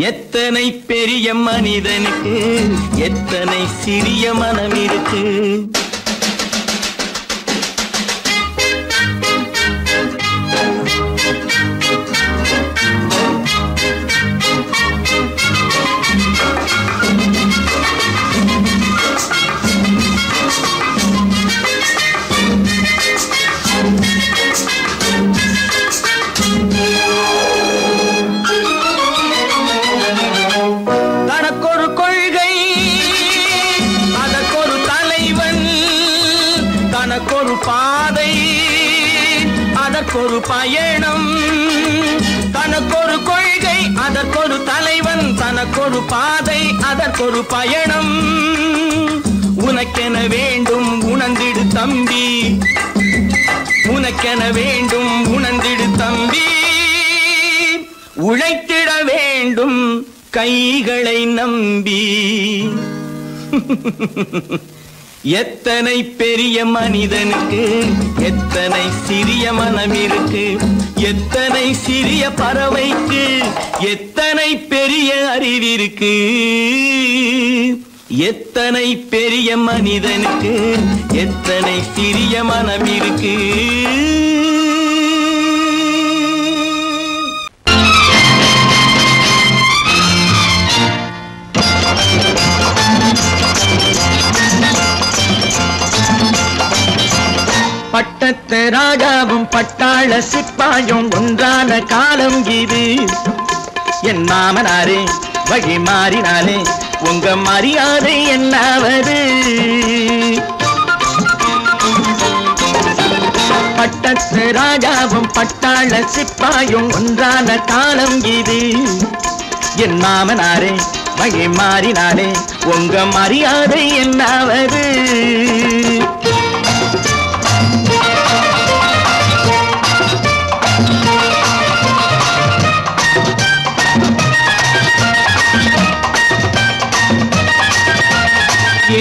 எத்தனை பெரிய மனிதனுக்கு எத்தனை சிறிய மனம் இருக்கு. தனக்கொரு கொள்கை அதற்கொரு தலைவன், தனக்கொரு பாதை அதற்கொரு பயணம். தனக்கொரு கொள்கை அதற்கொரு தலைவன், தனக்கொரு பாதை அதற்கொரு பயணம். உனக்கென வேண்டும் உணர்ந்திடு தம்பி, உனக்கென வேண்டும் உணர்ந்திடு தம்பி. உழைத்திட வேண்டும் கைகளை நம்பி. எத்தனை பெரிய மனிதனுக்கு எத்தனை சிறிய மனம் இருக்கு. எத்தனை சிறிய பறவைக்கு எத்தனை பெரிய அறிவிருக்கு. எத்தனை பெரிய மனிதனுக்கு எத்தனை சிறிய மனம் இருக்கு. பட்டத்து ராஜாவும் பட்டாள சிப்பாயும் ஒன்றான காலம் இது. என் மாமனாரே வழி மாறினாலே உங்க மரியாதை என்னாவது. பட்டத்து ராஜாவும் பட்டாள சிப்பாயும் ஒன்றான காலம் இது. என் மாமனாரே வழி மாறினாலே உங்க மரியாதை என்னாவது.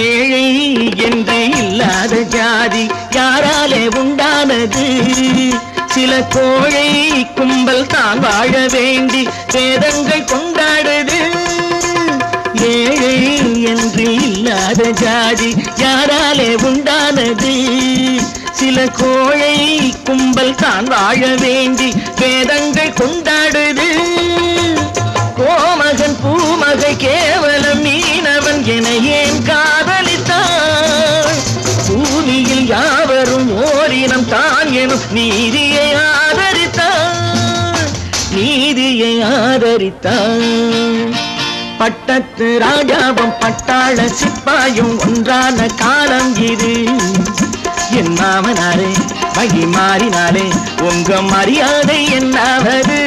ஏழை என்று இல்லாத ஜாதி யாராலே உண்டானது. சில கோழை கும்பல் தான் வாழ வேண்டி வேதங்கள் கொண்டாடுது. என்று இல்லாத ஜாதி யாராலே உண்டானது? சில கோழை கும்பல் தான் வாழ வேண்டி வேதங்கள் கொண்டாடுது. கோமகன் பூமகை கேவலம் மீனவன் என ஏன் காதலித்தான்? பூமியில் யாவரும் ஓரினம் தான் எனும் நீதியை ஆதரித்தான், நீதியை ஆதரித்தான். பட்டத்து ராஜாவும் பட்டாள சிப்பாயும் ஒன்றான காலம் இது. என் மாமனாரே வகி மாறினாலே உங்க மரியாதை என்னாவது?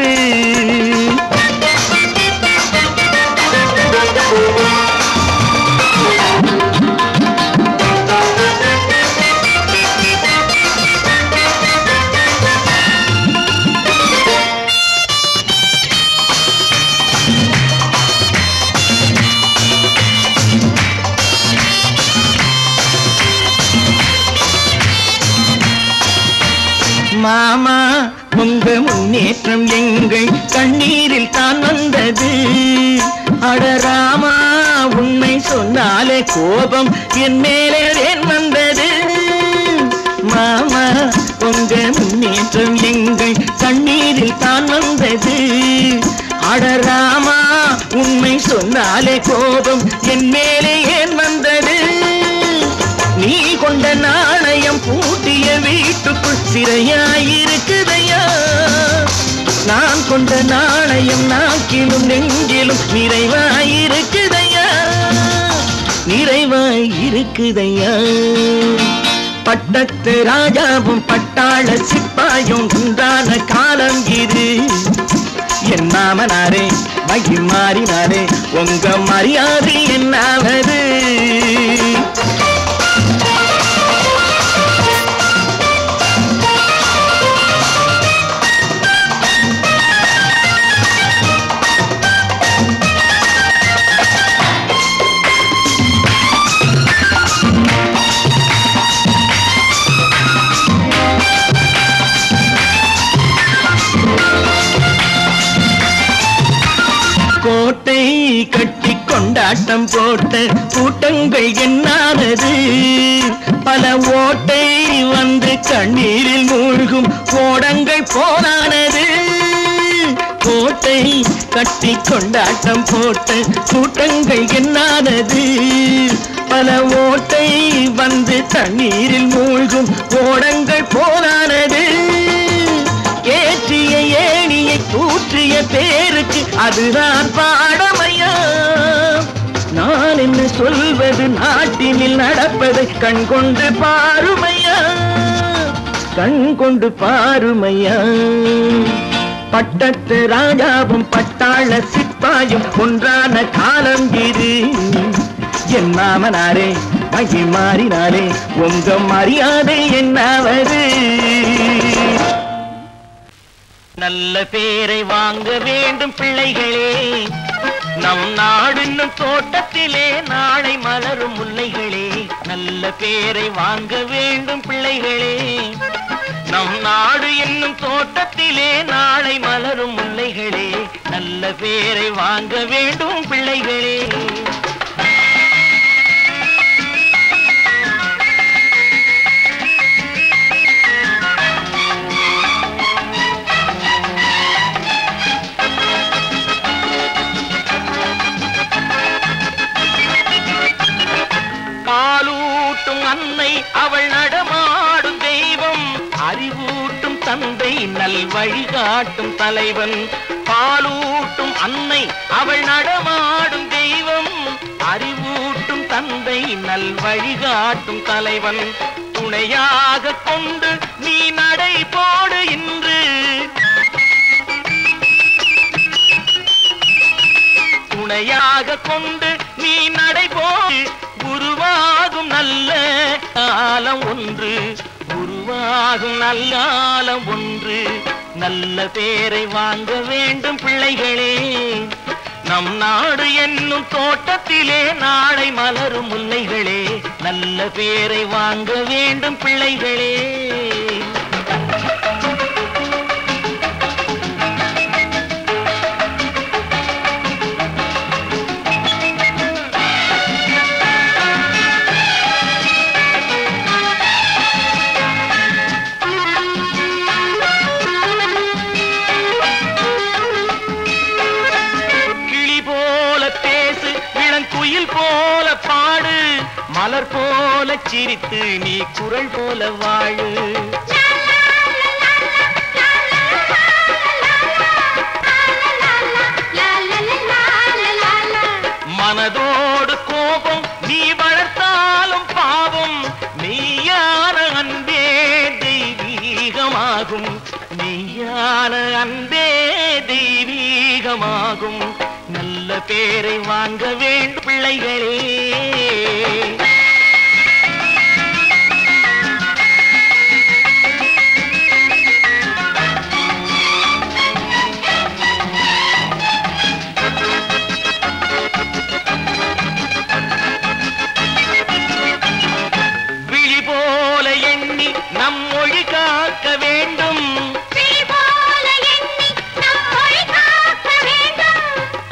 மாமா உங்க முன்னேற்றம் எங்கள் கண்ணீரில் தான் வந்தது. அடராமா உண்மை சொன்னாலே கோபம் என் மேலே ஏன் வந்தது? மாமா உங்க முன்னேற்றம் எங்கள் கண்ணீரில் தான் வந்தது. அடராமா உண்மை சொன்னாலே கோபம் என் மேலே ஏன் வந்தது? நீ கொண்ட நாணயம் பூட்டிய வீட்டுக்குள் சிறையாயிருக்குதையா? நான் கொண்ட நாணயம் நாக்கிலும் நெஞ்சிலும் நிறைவாயிருக்குதையா, நிறைவாயிருக்குதையா. பட்டத்து ராஜாவும் பட்டாள சிப்பாயும் உண்டான காலம் இது. என் மாமனாரே வகி மாறினாரே உங்க மரியாதை என்னாவது? கோட்டை கட்டி கொண்டாட்டம் போட்ட கூட்டங்கள் என்னானது? பல ஓட்டை வந்து கண்ணீரில் மூழ்கும் கோடங்கள் போனானது. கோட்டை கட்டி கொண்டாட்டம் போட்ட கூட்டங்கள் என்னானது? பல ஓட்டை வந்து தண்ணீரில் மூழ்கும் கோடங்கள் போனானது. ஏற்றிய ஏணியை தூற்றிய பேருக்கு அதுதான் பாடமையா? நான் என்ன சொல்வது? நாட்டினில் நடப்பதை கண் கொண்டு பாருமையா, கண் கொண்டு பாருமையா. பட்டத்து ராஜாவும் பட்டாள சிப்பாயும் ஒன்றான காலம் இது. என் மாமனாரே வகி மாறினாரே உங்க மரியாதை என்னாவது? நல்ல பேரை வாங்க வேண்டும் பிள்ளைகளே, நம் நாடு என்னும் தோட்டத்திலே நாளை மலரும் முல்லைகளே. நல்ல பேரை வாங்க வேண்டும் பிள்ளைகளே, நம் நாடு என்னும் தோட்டத்திலே நாளை மலரும் முல்லைகளே. நல்ல பேரை வாங்க வேண்டும் பிள்ளைகளே. பாலூட்டும் அன்னை அவள் நடமாடும் தெய்வம், அறிவூட்டும் தந்தை நல் வழிகாட்டும் தலைவன். பாலூட்டும் அன்னை அவள் நடமாடும் தெய்வம், அறிவூட்டும் தந்தை நல் வழிகாட்டும் தலைவன். துணையாக கொண்டு நீ நடை போடு இன்று, துணையாக கொண்டு நீ நடை போடு. உருவாகும் நல்ல காலம் ஒன்று, உருவாகும் நல்ல காலம் ஒன்று. நல்ல பேரை வாங்க வேண்டும் பிள்ளைகளே, நம் நாடு என்னும் தோட்டத்திலே நாளை மலரும் முல்லைகளே. நல்ல பேரை வாங்க வேண்டும் பிள்ளைகளே. போல சிரித்து நீ குரல் போல வாழு. மனதோடு கோபம் நீ வளர்த்தாலும் பாவம், மெய்யான அன்பே தெய்வீகமாகும். மெய்யான அன்பே தெய்வீகமாகும். நல்ல பேரை வாங்க வேண்டும் பிள்ளைகளே. விழி போல எண்ணி நம் மொழி காக்க வேண்டும்.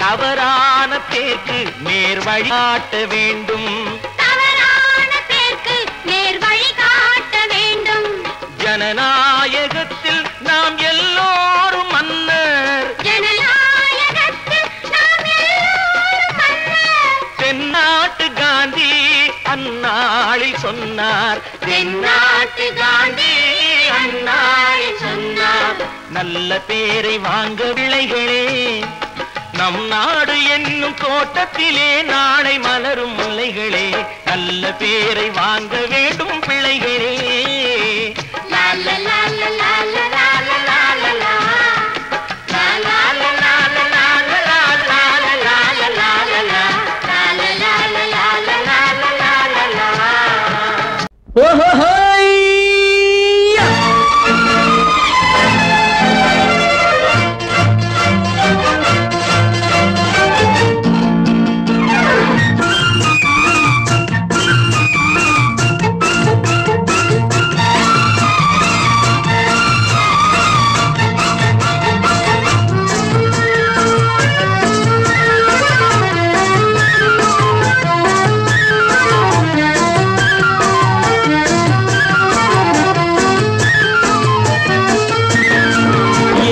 தவறான பேருக்கு நேர் வழி காட்ட வேண்டும். ஜனநாயகத்தில் நாம் எல்லோரும் மன்னர். தென்னாட்டு காந்தி அந்நாளில் சொன்னார். தென்னாட்டு காந்தி அந்நாளில் சொன்னார். நல்ல பேரை வாங்க பிள்ளைகளே. நம் நாடு என்னும் தோட்டத்திலே நாளை மலரும் முல்லைகளே. நல்ல பேரை வாங்க வேண்டும் பிள்ளைகளே.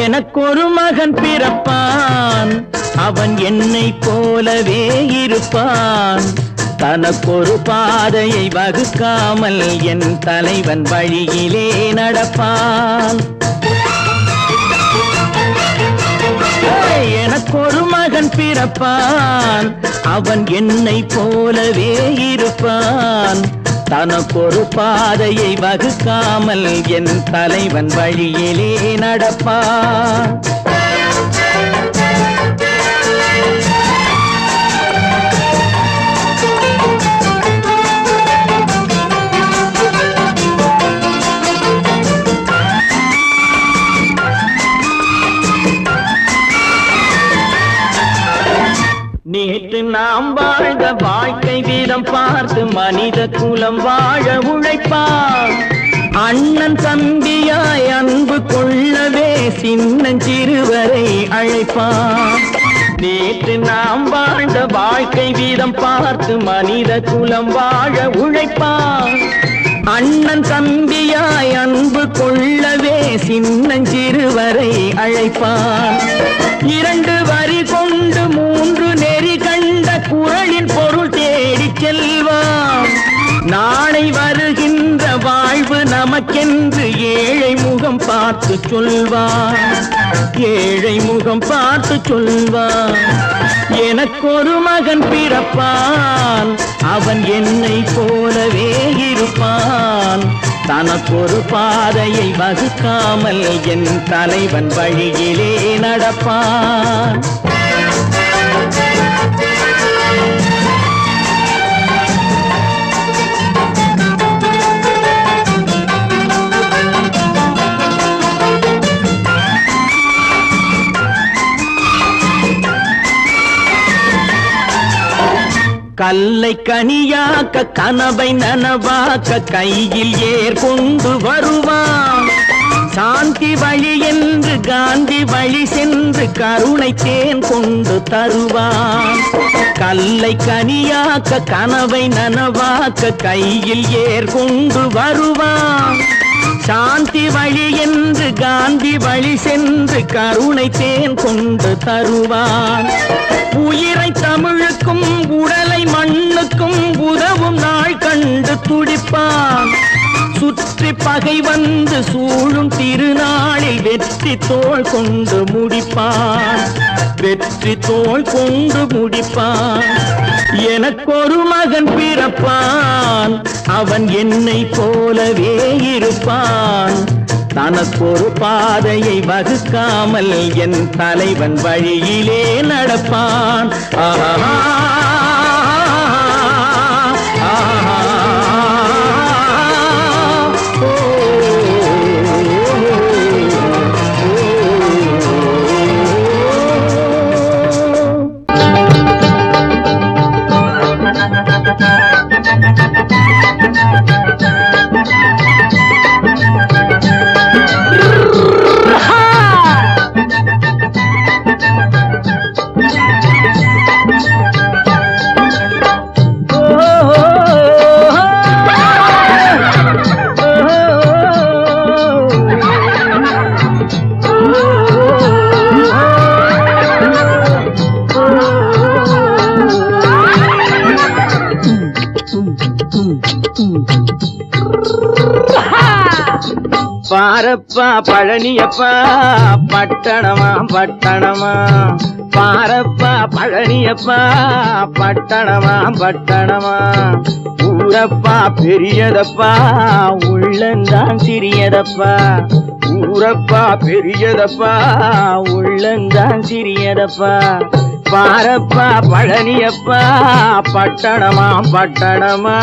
எனக்கொரு மகன் பிறப்பான், அவன் என்னை போலவே இருப்பான். தனக்கொரு பாதையை வகுக்காமல் என் தலைவன் வழியிலே நடப்பான். எனக்கொரு மகன் பிறப்பான், அவன் என்னை போலவே இருப்பான். தனக்கொரு பாதையை வகுக்காமல் என் தலைவன் வழியிலே நடப்பான். நேற்று நாம் வாழ்ந்த வாழ்க்கை வீதம் பார்த்து மனித குலம் வாழ உழைப்பான். அண்ணன் தம்பியாய் அன்பு கொள்ளவே சின்னஞ்சிறுவரை அழைப்பான். நேற்று நாம் வாழ்ந்த வாழ்க்கை வீதம் பார்த்து மனித குலம் வாழ உழைப்பான். அண்ணன் தம்பியாய் அன்பு கொள்ளவே சின்னஞ்சிறுவரை அழைப்பான். 2 வரி கொண்டு 3 நெறி கண்ட குறளின் பொருள் தேடி செல்வான். நாளை வருகின்ற வாழ்வு நமக்கென்று ஏழை முகம் பார்த்து சொல்வான். ஏழை முகம் பார்த்து சொல்வான். எனக்கொரு மகன் பிறப்பான், அவன் என்னை போலவே இருப்பான். தனக்கொரு பாதையை வகுக்காமல் என் தலைவன் வழியிலே நடப்பான். கல்லை கனியாக்க கனவை நனவாக்க கையில் ஏற்கொண்டு வருவான். சாந்தி வழி என்று காந்தி வழி சென்று கருணை தேன் கொண்டு தருவான். கல்லை கனியாக்க கனவை நனவாக்க கையில் ஏற்கொண்டு வருவான். சாந்தி வழி என்று காந்தி வழி சென்று கருணை தேன் கொண்டு தருவான். உயிரை தமிழுக்கும் உடலை மண்ணுக்கும் உதவும் நாள் கண்டு துடிப்பான். சுற்றி பகை வந்து சூழும் திருநாளில் வெற்றி தோள் கொண்டு முடிப்பான். வெற்றி தோள் கொண்டு முடிப்பான். எனக்கொரு மகன் பிறப்பான், அவன் என்னை போலவே இருப்பான். தனக்கொரு பாதையை வகுக்காமல் என் தலைவன் வழியிலே நடப்பான். ஆஹா பாரப்பா பழனியப்பா பட்டணமா பட்டணமா. பாரப்பா பழனியப்பா பட்டணமா பட்டணமா. ஊரப்பா பெரியதப்பா உள்ளந்தான் சிறியதப்பா. ஊரப்பா பெரியதப்பா உள்ளந்தான் சிறியதப்பா. பாரப்பா பழனியப்பா பட்டணமா பட்டணமா.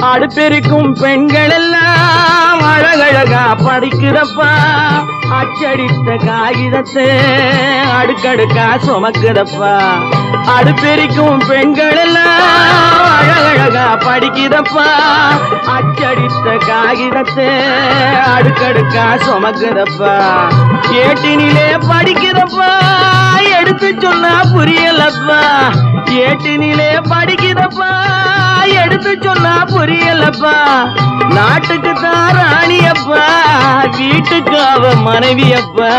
அடுப்பெருக்கும் பெண்கள் எல்லாம் அழகழகா படிக்கிறப்பா. அச்சடித்த காகிதத்தை அடுக்கடுக்கா சுமக்குதப்பா. அடுப்பெருக்கும் பெண்கள் எல்லாம் அழகழகா படிக்கிறப்பா. அச்சடித்த காகிதத்தை அடுக்கடுக்கா சுமக்குதப்பா. ஏட்டினிலே படிக்கிறப்பா, எடுத்து சொன்னா புரியலப்பா. ஏட்டினிலே படிக்கிறப்பா, எடுத்து சொன்னா புரியலப்பா. நாட்டுக்கு தான் ராணியப்பா, வீட்டுக்கு அவ மனைவியப்பா.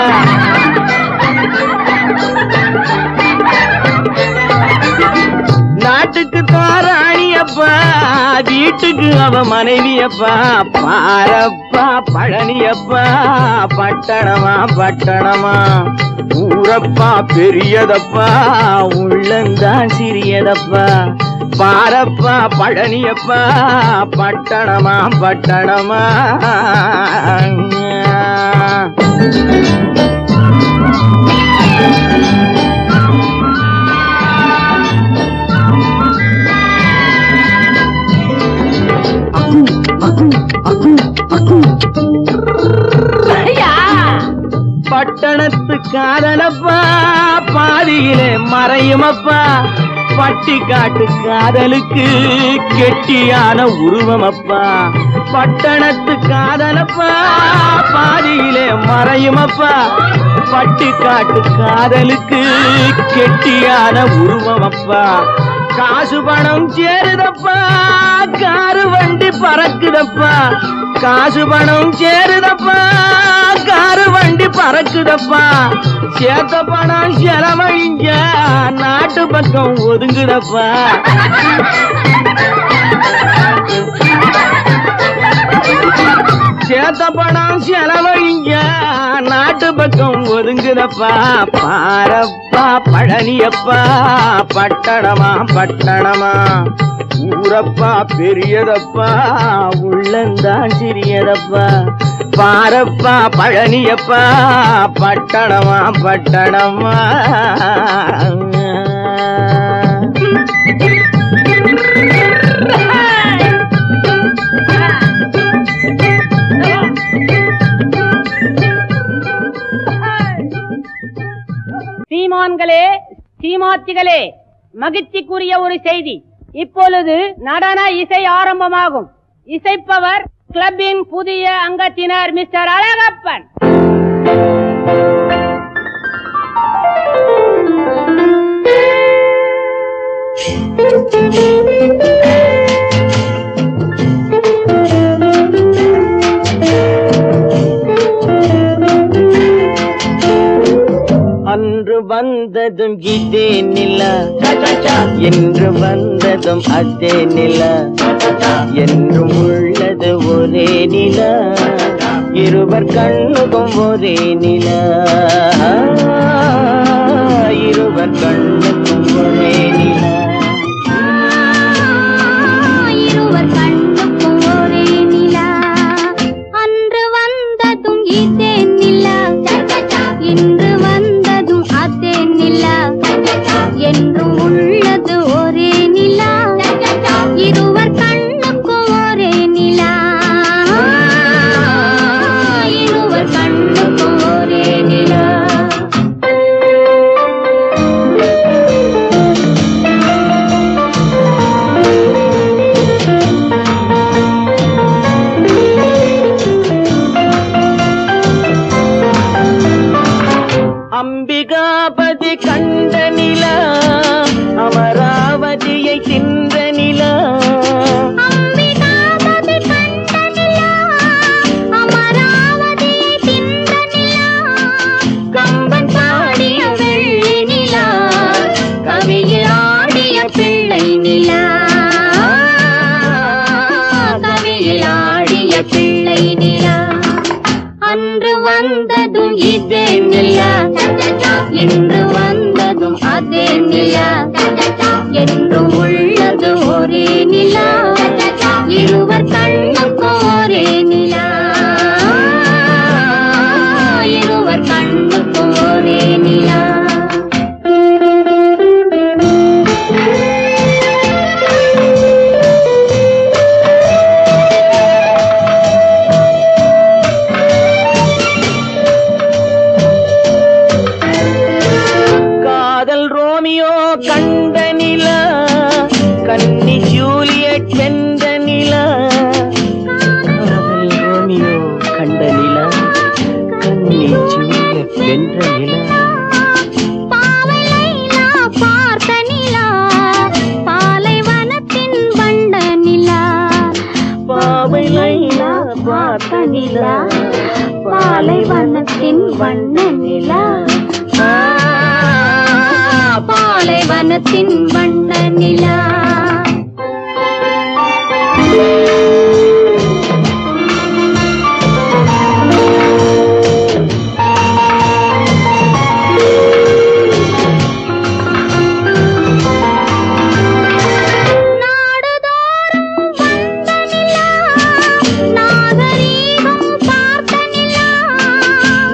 நாட்டுக்கு தான் ராணியப்பா, வீட்டுக்கு அவ மனைவியப்பா. பாரப்பா பழனியப்பா பட்டணமா பட்டணமா. ஊரப்பா பெரியதப்பா உள்ளந்தான் சிறியதப்பா. பாரப்பா பழனியப்பா பட்டணமா பட்டணமா. பட்டணத்து காதலப்பா பாதியிலே மறையுமப்பா. பட்டி காட்டு காதலுக்கு கெட்டியான உருவமப்பா. பட்டணத்து காதலப்பா பாதியிலே மறையுமப்பா. பட்டி காட்டு காதலுக்கு கெட்டியான உருவமப்பா. காசு பணம் சேருதப்பா, காரு வண்டி பறக்குதப்பா. காசு பணம் சேருதப்பா, காரு வண்டி பறக்குதப்பா. சேத்த பணம் செலவழிஞ்ச நாட்டு பக்கம் ஒதுங்குதப்பா. சேத்த பணம் செலவழிஞ்ச நாட்டு பக்கம் ஒதுங்குதப்பா. பாரப்பா பழனியப்பா பட்டணமா பட்டணமா. ஊரப்பா பெரியதப்பா உள்ளந்தான் சிறியதப்பா. பாரப்பா பழனியப்பா பட்டணமா பட்டணமா. சீமான்களே, சீமாத்திகளே, மகிழ்ச்சிக்குரிய ஒரு செய்தி. இப்பொழுது நடன இசை ஆரம்பமாகும். இசைப்பவர் கிளப்பின் புதிய அங்கத்தினர் மிஸ்டர் அழகப்பன். அன்று வந்ததும் இதே நிலா, என்று வந்ததும் அதே நிலா, என்றும் உள்ளது ஒரே நிலா, இருவர் கண்ணுக்கும் ஒரே நிலா, இருவர் கண்ணுக்கும் ஒரே நிலா, இருவர் கண்ணுக்கும் ஒரே நிலா. அன்று வந்ததும் இதே நிலா, இன்று வந்ததும் அதே நிலா, என்றும் உள்ளது ஒரே நிலா, இருவர் கண்ணுக்கும் ஒரே நிலா, இருவர் கண்ணுக்கும் ஒரே நிலா. அம்பிகாபதி கண்ட நிலா, அமராவதியை தின்ற நிலா, அம்பிகாபதி கண்ட நிலா, அமராவதியை தின்ற நிலா, கம்பன் பாடிய வெள்ளி நிலா, கவியில் ஆடிய பிள்ளை நிலா, கவியில் ஆடிய பிள்ளை நிலா. அன்று வந்ததும் இதே நிலா, இன்று வந்ததும் அதே நிலா, என்றும் உள்ளது ஒரே நிலா, இருவர் கண்ணுக்கும் ஒரே நிலா, இருவர் கண்ணுக்கும் ஒரே நிலா. ரோமியோ கண்ட நிலா, கன்னி ஜூலியட் வென்ற நிலா, காதல் ரோமியோ கண்ட நிலா, கன்னி ஜூலியட் வென்ற நிலா, பாவை லைலா பார்த்த நிலா, பாலைவனத்தின் வண்ட நிலா, பாவை லைலா பார்த்த நிலா, பாலைவனத்தின் வண்ண நிலா, பாலைவனத்தின் வண்ண நிலா.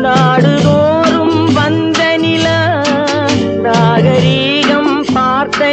நாடுதோறும் வந்த நிலா, நாகரீகம் பார்த்த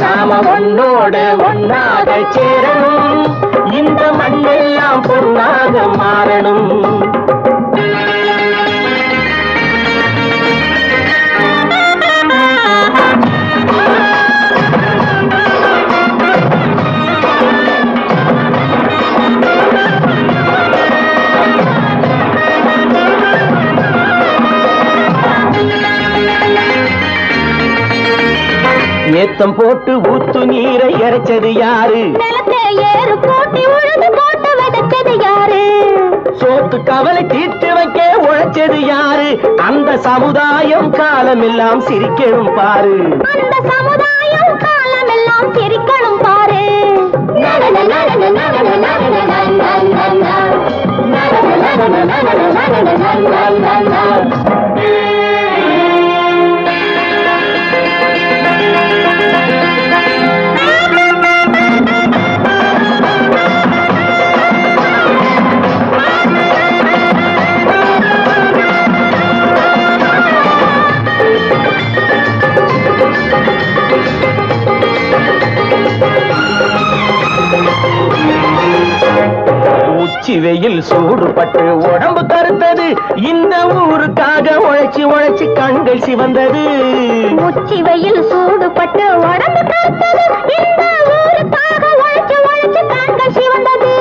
நாம ஒன்னோடு ஒன்னாக சேரணும், இந்த மண்ணெல்லாம் பொன்னாக மாறணும். ஏத்தம் போட்டு ஊத்து நீரை இறைச்சது யாரு? நிலத்தை ஏறு போட்டி உழுது போட்டு விதைச்சது யாரு? சோத்து கவலை தீர்த்து வைக்க உழைச்சது யாரு? அந்த சமுதாயம் காலமெல்லாம் சிரிக்கணும் பாரு, அந்த சமுதாயம் காலமெல்லாம் சிரிக்கணும் பாரு. உச்சி வெயில் சூடுபட்டு உடம்பு கருத்தது, இந்த ஊருக்காக உழைச்சி உழைச்சி கண்கள் சிவந்தது. உச்சி வெயில் சூடுபட்டு உடம்பு கருத்தது, இந்த ஊருக்காக உழைச்சி உழைச்சி கண்கள் சிவந்தது.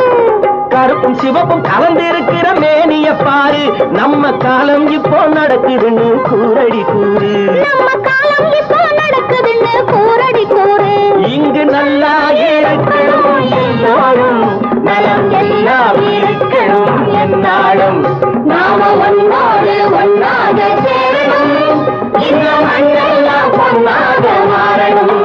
கருப்பும் சிவப்பும் கலந்திருக்கிற மேனிய பாரு, நம்ம காலம் இப்போ நடக்குதுன்னு கூரடி கூறு, நம்ம காலம் இப்போ நடக்குதுன்னு கூரடி கூறு. இங்கு நல்லா இருக்கணும் எல்லாரும், நலம் எல்லாம் இருக்கணும் என்னாலும். நாம ஒன்னோடு ஒன்னாக சேரணும், இந்த மண்ணெல்லாம் பொன்னாக மாறணும்.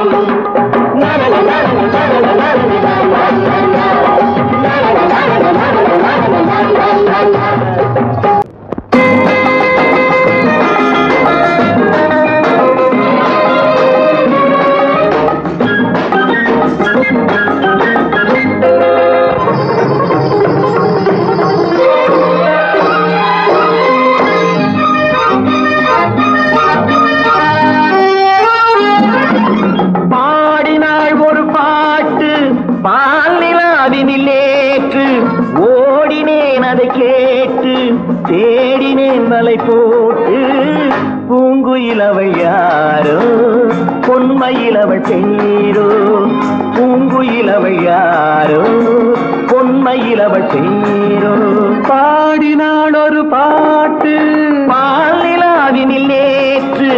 பாடினாள் ஒரு பாட்டு பாலிலாவினில் ஏற்று, ஓடினேன் அதை கேட்டு தேடினேன் வலை போட்டு. பூங்குயிலவள் யாரோ பொன்மையிலவள் பேரோ, பூங்குயிலவள் யாரோ பொன்மையிலவள் பேரோ. பாடினாள் ஒரு பாட்டு பாலிலாவினில் ஏற்று,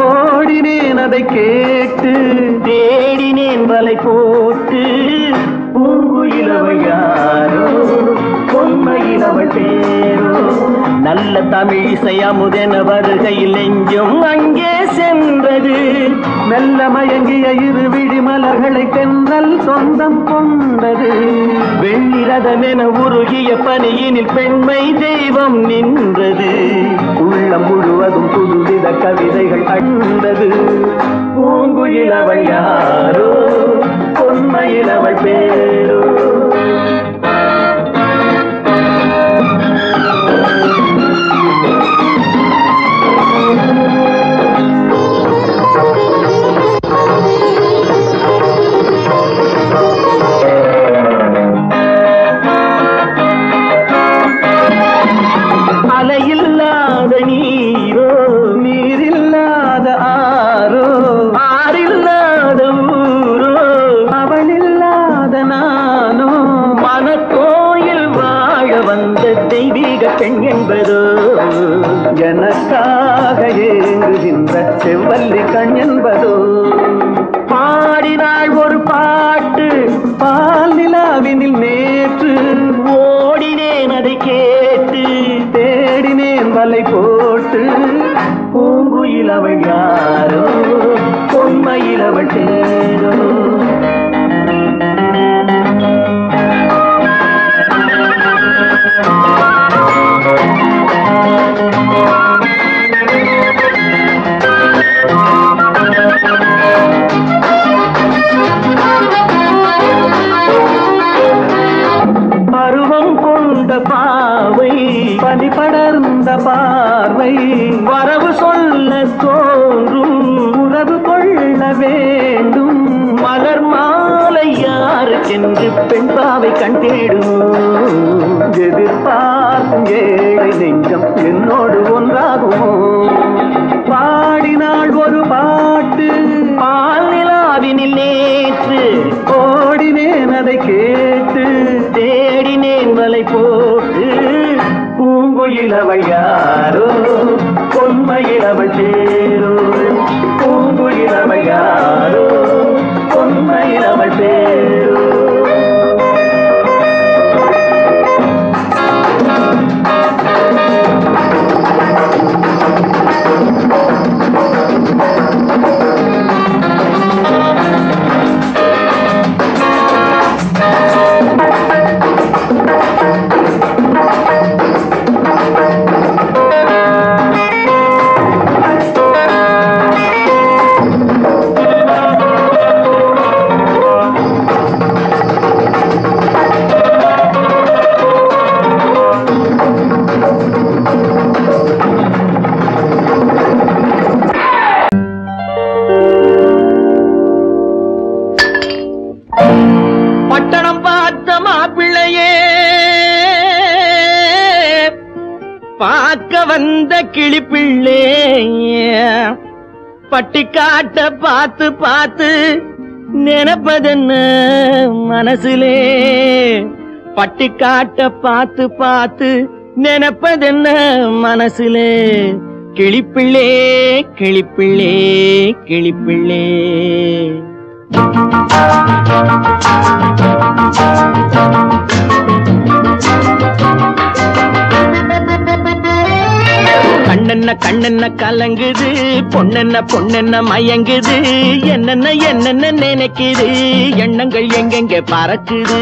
ஓடினேன் அதை கேட்டு தேடினேன் வலை போட்டு. பூங்குயிலவள் யாரோ பொன்மையிலவள் பேரோ. நல்ல தமிழிசை அமுதென வருகையில் நெஞ்சும் அங்கே சென்றது, மெல்ல மயங்கிய இரு விழி மலர்களை தென்றல் சொந்தம் கொண்டது. வெள்ளிரதமென உருகிய பனியினில் பெண்மை தெய்வம் நின்றது, உள்ளம் முழுவதும் புதுவித கவிதைகள் அண்டது. பூங்குயிலவள் யாரோ பொன்மையிலவள் பேரோ. அலையில்லாத நீரோ நீரில்லாத ஆரோ, ஆறில்லாத ஊரோ அவளில்லாத நானோ. மனக்கோயில் வாழ வந்த தெய்வீக பெண் என்பதோ, எனக்காக ஏங்குகின்ற செவ்வல்லி கண் என்பதோ. பாடினாள் ஒரு பாட்டு பால் நிலாவினில் நேற்று, ஓடினேன் அதை கேட்டு தேடினேன் வலை போட்டு. பூங்குயிலவள் யாரோ பொன்மையிலவள் பேரோ. பருவம் கொண்ட பாவை பனி படர்ந்த பார்வை, வரவு சொல்ல தோன்றும் உறவு கொள்ள வேண்டும் மலர் மாலை யாருக்கென்று பெண் பாவை கண் தேடும் எதிர்பார்க்கும் ஏழை நெஞ்சம் என்னோடு ஒன்றாகுமோ பாடினாள் ஒரு பாட்டு பால் நிலாவினில் நேற்று ஓடினேன் அதை கேட்டு தேடினேன் வலை போட்டு பூங்குயிலவள் யாரோ பொன்மையிலவள் சேரோ பூங்குயிலவள் யாரோ பொன்மையிலவள் சேரோ பட்டணம் பார்த்த மாப்பிள்ளையே பார்க்க வந்த கிளிப்பிள்ளே பட்டிக்காட்ட பார்த்து பார்த்து நினைப்பதென்ன மனசுலே பட்டிக்காட்ட பார்த்து பார்த்து நினைப்பதென்ன மனசுலே கிளிப்பிள்ளே கிளிப்பிள்ளே கிளிப்பிள்ளே கண்ணென்ன கண்ணென்ன கலங்குது பொண்ணென்ன பொண்ணென்ன மயங்குது என்னென்ன என்னென்ன நினைக்குது எண்ணங்கள் எங்கெங்க பறக்குது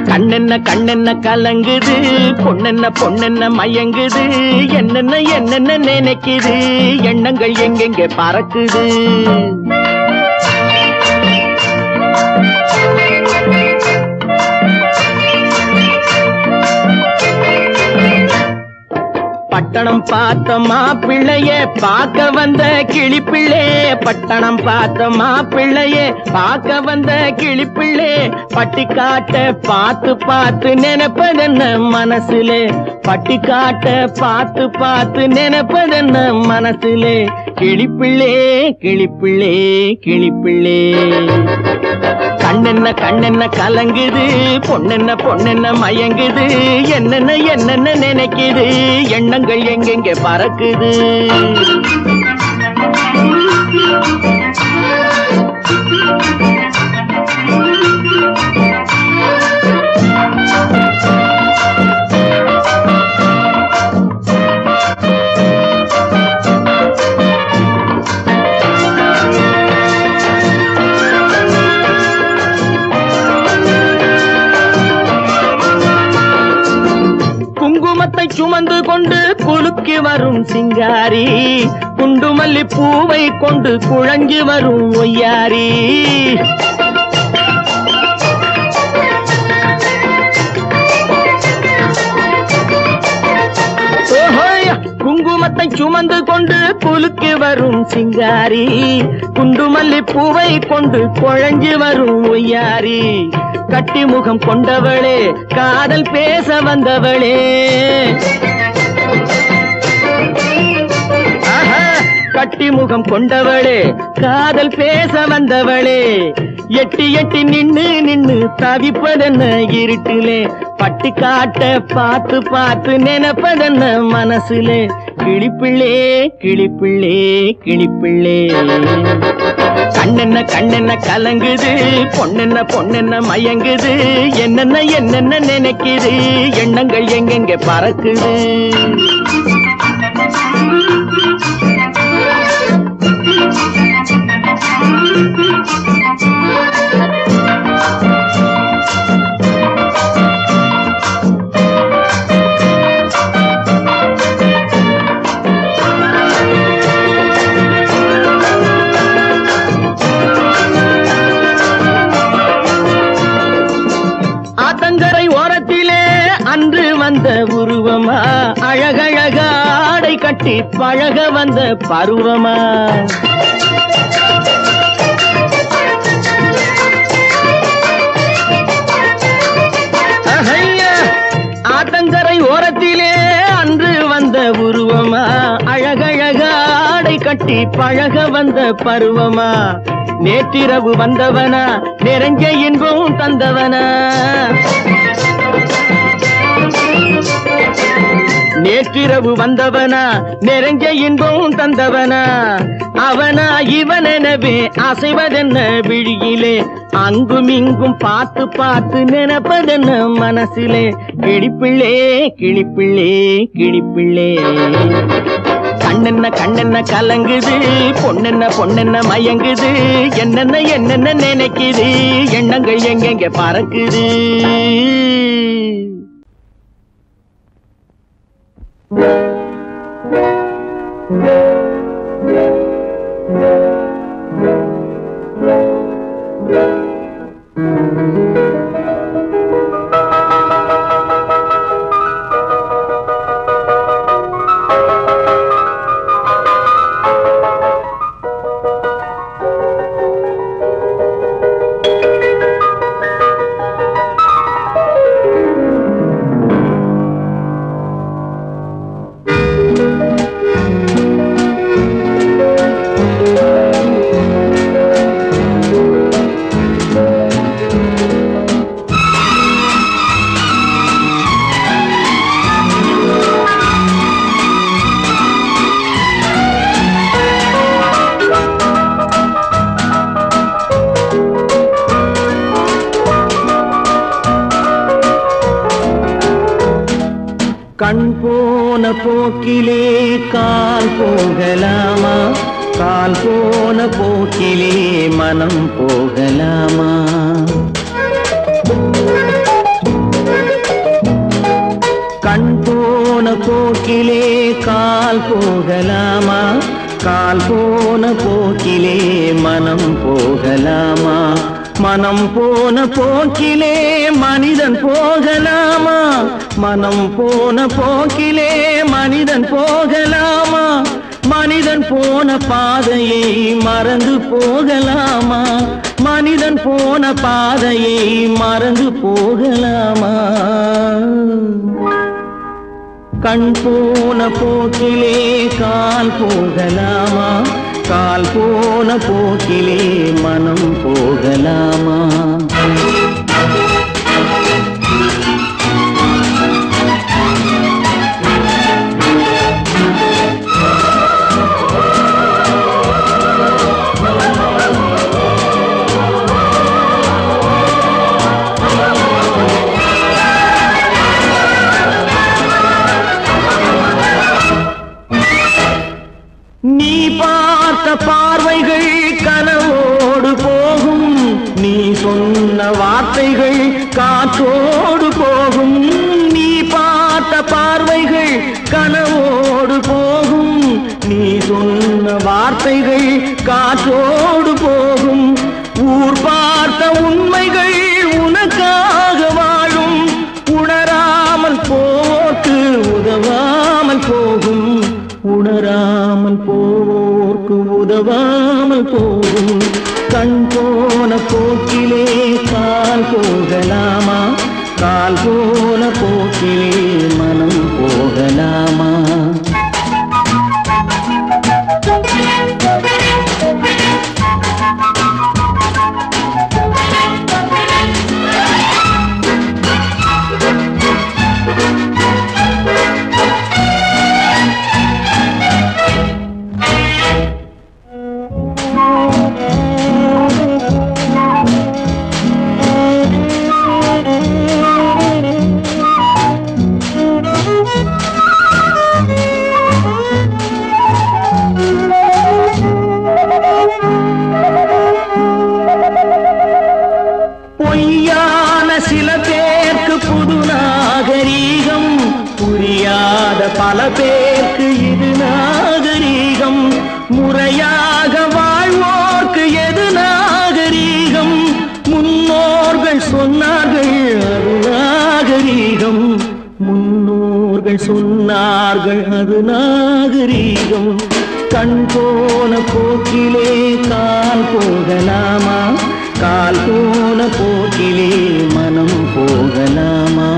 கண்ணென்ன கண்ணென்ன கலங்குது பொண்ணென்ன பொண்ணென்ன மயங்குது என்னென்ன என்னென்ன நினைக்குது எண்ணங்கள் எங்கெங்க பறக்குது பட்டணம் பார்த்த மாப்பிள்ளைய பார்க்க வந்த கிளிப்பிள்ளே பட்டணம் பார்த்த மாப்பிள்ளைய பார்க்க வந்த கிளிப்பிள்ளே பட்டிக்காட்ட பார்த்து பார்த்து நினைப்பதென்ன மனசுலே பட்டிக்காட்ட பார்த்து பார்த்து நினைப்பதென்ன மனசுலே கிளிப்பிள்ளே கிளிப்பிள்ளே கிளிப்பிள்ளே கண்ணென்ன கண்ணென்ன கலங்குது பொண்ணென்ன பொண்ணென்ன மயங்குது என்னென்ன என்னென்ன நினைக்குது எண்ணங்கள் எங்கெங்க பறக்குது குங்குமத்தை சுமந்து கொண்டு குலுக்கி வரும் சிங்காரி குண்டுமல்லி பூவை கொண்டு குழஞ்சி வரும் ஒய்யாரி குங்குமத்தை சுமந்து கொண்டு குலுக்கி வரும் சிங்காரி குண்டுமல்லி பூவை கொண்டு குழஞ்சி வரும் ஒய்யாரி கட்டி முகம் கொண்டவளே காதல் பேச வந்தவளே கட்டி முகம் கொண்டவளே காதல் பேச வந்தவளே எட்டி எட்டி நின்னு நின்னு தவிப்பதென்ன இருட்டிலே பட்டிக்காட்ட பார்த்து பார்த்து நினைப்பதென்ன மனசுலே கிளிப்பிள்ளே கிளிப்பிள்ளே கிளிப்பிள்ளே கண்ணென்ன கண்ணென்ன கலங்குது பொண்ணென்ன பொண்ணென்ன மயங்குது என்னென்ன என்னென்ன நினைக்குது எண்ணங்கள் எங்கெங்க பறக்குது ஆத்தங்கரை ஓரத்திலே அன்று வந்த உருவம் உருவமா அழகழக ஆடை கட்டி பழக வந்த பருவமா ஆத்தங்கரை ஓரத்திலே அன்று வந்த உருவமா அழகழக ஆடை கட்டி பழக வந்த பருவமா நேற்றிரவு வந்தவனா நிறைஞ்ச இன்பம் தந்தவனா நேற்றிரவு வந்தவனா நிறைஞ்ச இன்பம் தந்தவனா அவனா இவனெனவே அசைவதென்ன விழியிலே அங்கும் இங்கும் பார்த்து பார்த்து நினைப்பதென்ன மனசிலே கிளிப்பிள்ளே கிளிப்பிள்ளே கிளிப்பிள்ளே கண்ணென்ன கண்ணென்ன கலங்குது பொண்ணென்ன பொண்ணென்ன மயங்குது என்னென்ன என்னென்ன நினைக்குது எண்ணங்கள் எங்கெங்க பறக்குது கண் போன போக்கிலே கால் போகலாமா கால் போன போக்கிலே மனம் போகலாமா கண் போன போக்கிலே கால் போகலாமா கால் போன போக்கிலே மனம் போகலாமா மனம் போன போக்கிலே மனிதன் போகலாமா மனம் போன போக்கிலே மனிதன் போகலாமா மனிதன் போன பாதையை மறந்து போகலாமா மனிதன் போன பாதையை மறந்து போகலாமா கண் போன போக்கிலே கால் போகலாமா கால் போன போக்கிலே மனம் போகலாமா நீ பார்த்த பார்வைகள் கனவோடு போகும் நீ சொன்ன வார்த்தைகள் காற்றோடு போகும் நீ பார்த்த பார்வைகள் கனவோடு போகும் நீ சொன்ன வார்த்தைகள் காற்றோடு போகும் ஊர் பார்த்த உண்மைகள் உனக்காக வாழும் உணராமல் போக்கு உதவாமல் போகும் உணராமல் போவோர்க்கு உதவாமல் போகும் கண் போன போக்கிலே கால் போகலாமா கால் போன போக்கிலே மனம் போகலாமா பொய்யான சில பேருக்கு புது நாகரீகம் புரியாத பல பேருக்கு இது நாகரீகம் முறையாக வாழ்வோர்க்கு எது நாகரீகம் முன்னோர்கள் சொன்னார்கள் அது நாகரீகம் முன்னோர்கள் மக்கள் சொன்னார்கள் அது நாகரீகம். கண் போன போக்கிலே கால் போகலாமா, கால் போன போக்கிலே மனம் போகலாமா?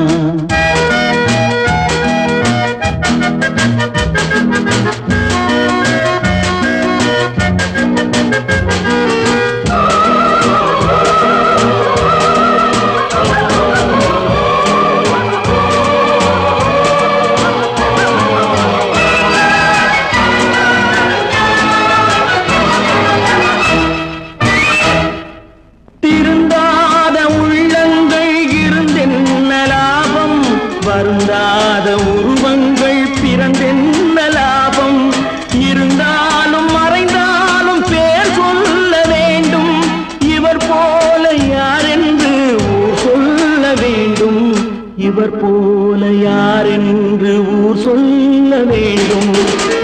வருந்தாத உருவங்கள் பிறந்தென்ன லாபம்? இருந்தாலும் மறைந்தாலும் பேர் சொல்ல வேண்டும். இவர் போல யாரென்று ஊர் சொல்ல வேண்டும். இவர் போல யாரென்று ஊர் சொல்ல வேண்டும்.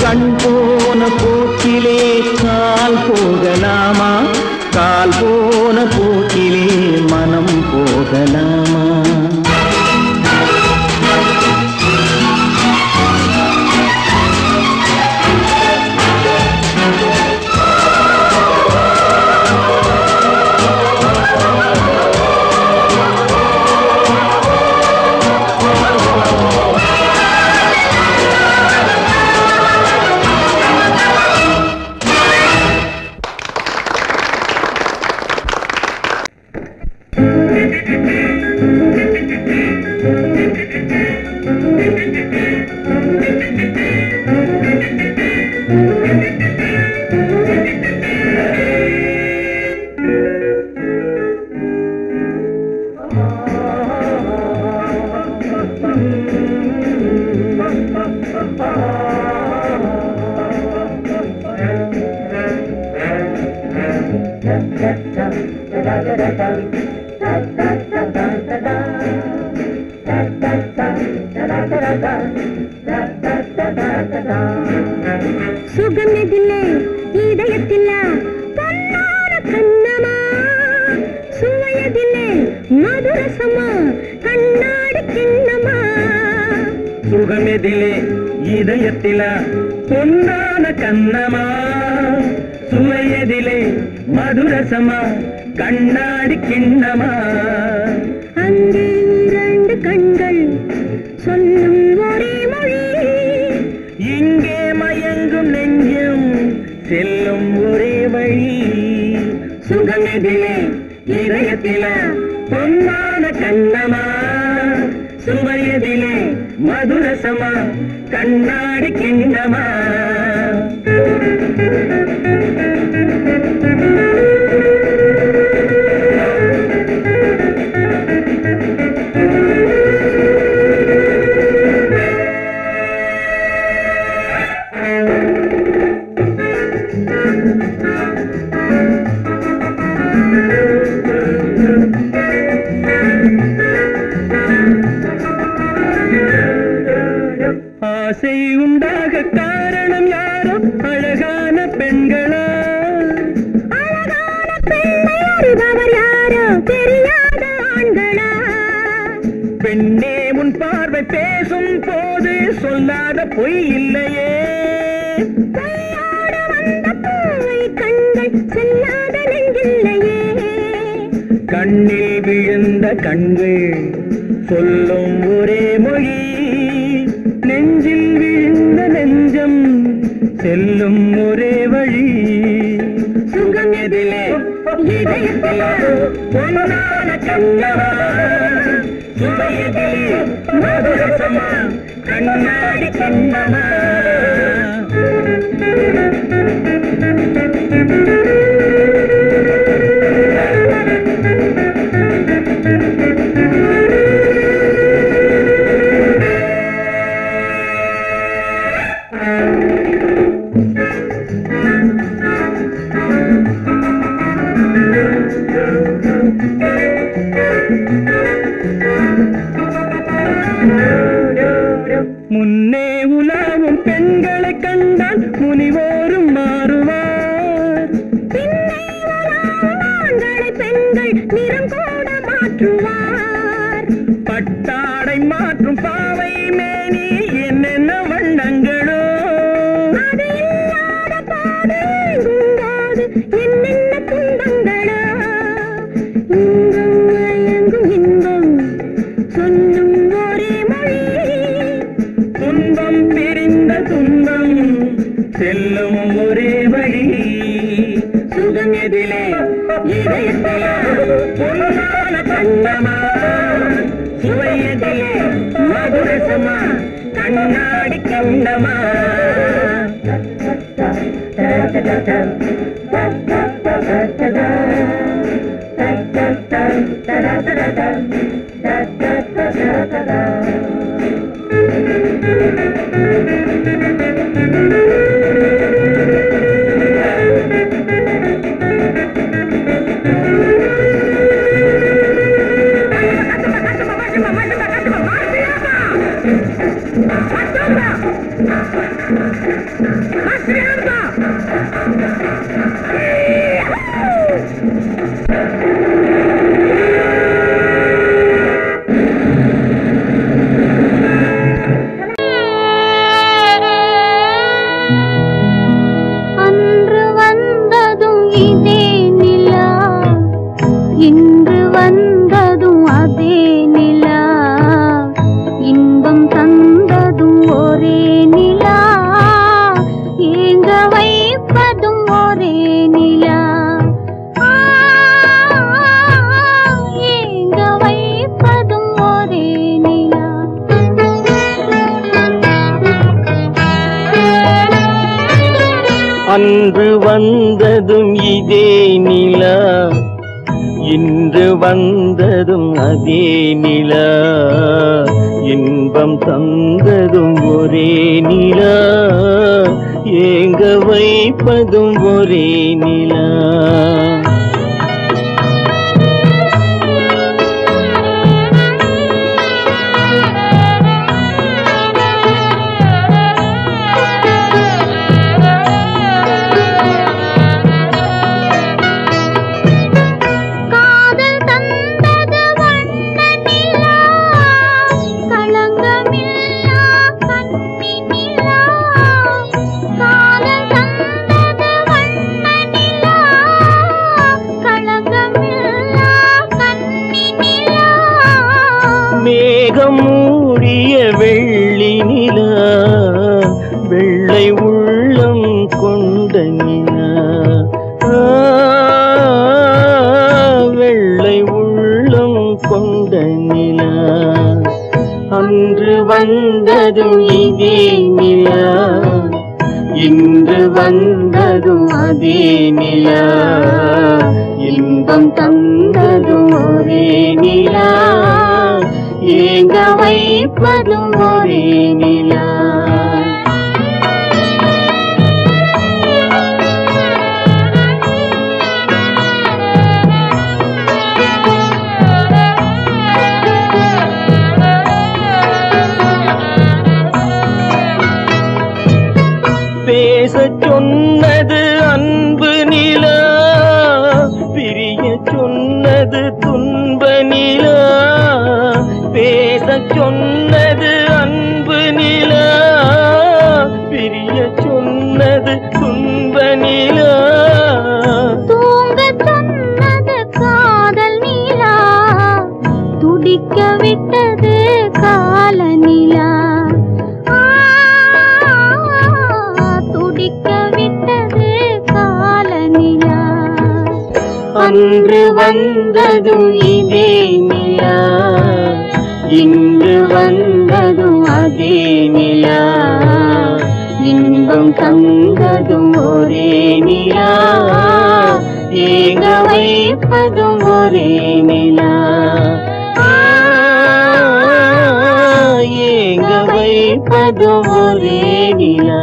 கண் போன போக்கிலே கால் போகலாமா, கால் போன போக்கிலே மனம் போகலாமா? சுகமெதிலே இதயத்தில பொன்னான கண்ணமா, சுவையதிலே மதுரசமா கண்ணாடி கிண்ணமா. சுகமெதிலே இதயத்தில பொன்னான கண்ணமா, சுவையதிலே மதுரசமா கண்ணாடி கிண்ணமா. அங்கே இரண்டு கண்கள் சொல்லும் ஒரே மொழி, இங்கே மயங்கும் நெஞ்சம் செல்லும் ஒரே வழி. சுகமெதிலே இதயத்தில பொன்னான கண்ணமா, சுவையதிலே மதுரசமா கண்ணாடி கிண்ணமா. ஆசை உண்டாக காரணம் யாரோ அழகான பெண்களா, அழகான பெண்ணை அறிபவர் யாரோ தெரியாத ஆண்களா. பெண்ணே உன் பார்வை பேசும் போது சொல்லாத பொய் இல்லையே. பொய்யோடு வந்த பூவை கண்கள் செல்லாத நெஞ்சில்லையே. கண்ணில் விழுந்த கண்கள் சொல்லும் ஒரே மொழி, நெஞ்சில் விழுந்த நெஞ்சம் செல்லும் ஒரே வழி. சுகம் எதிலே இதயத்தில பொன்னான கண்ணமா, சுவையதிலே மதுரசமா கண்ணாடி கண்ணமா. முன்னே உலாவும் பெண்களை கண்டால் முனிவோரும் மாறுவார், பின்னே உலாவும் ஆண்களை பெண்கள் நிறம் கூட மாற்றுவார். பட்டாடை மாற்றும் பாவை மேனி என்னென்ன வண்ணங்களோ என்னென்ன துன்பங்களோ இன்பம் மயங்கும் இன்பம் சொல்லும் ஒரே மொழி துன்பம் பிரிந்த துன்பம் செல்லும் ஒரே வழி சுகம் எதிலே இதயத்திலே பொன்னான கண்ணமா சுவை எதிலே மதுரசமா கண்ணாடி கண்ணமா அன்று வந்ததும் இதே நிலா இன்று வந்ததும் அதே நிலா இன்பம் தந்ததும் ஒரே நிலா ஏங்க வைப்பதும் ஒரே நிலா ஏங்க வைப்பதும் ஒரே நிலா அன்று வந்ததும் இதே நிலா இன்று வந்ததும் அதே நிலா இன்பம் தந்ததும் ஒரே நிலா ஏங்க வைப்பதும் ஒரே நிலா காதல் தந்தது வண்ண நிலா களங்கமில்லா கண்ணி நிலா காதல் தந்தது வண்ண நிலா களங்கமில்லா கண்ணி நிலா மேகம் மூடிய வெள்ளி நிலா வெள்ளை உள்ளம் கொண்ட நிலா வெள்ளை உள்ளம் கொண்ட நிலா அன்று வந்ததும் இதே நிலா இன்று வந்ததும் அதே நிலா இன்பம் தந்ததும் ஒரே நிலா ஏங்க வைப்பதும் ஒரே நிலா பேசச் சொன்னது அன்பு நிலா பிரிய சொன்னது துன்ப நிலா பேசச் சொன்னது அன்பு நிலா பிரிய சொன்னது துன்ப நிலா தூங்கச் சொன்னது காதல் நிலா துடிக்க விட்டது கால நிலா துடிக்க விட்டது கால நிலா அன்று வந்ததும் இதே நிலா இன்று வந்ததும் அதே நிலா இன்பம் தந்ததும் ஒரே நிலா ஏங்க வைப்பதும் ஒரே நிலா ஏங்க வைப்பதும் ஒரே நிலா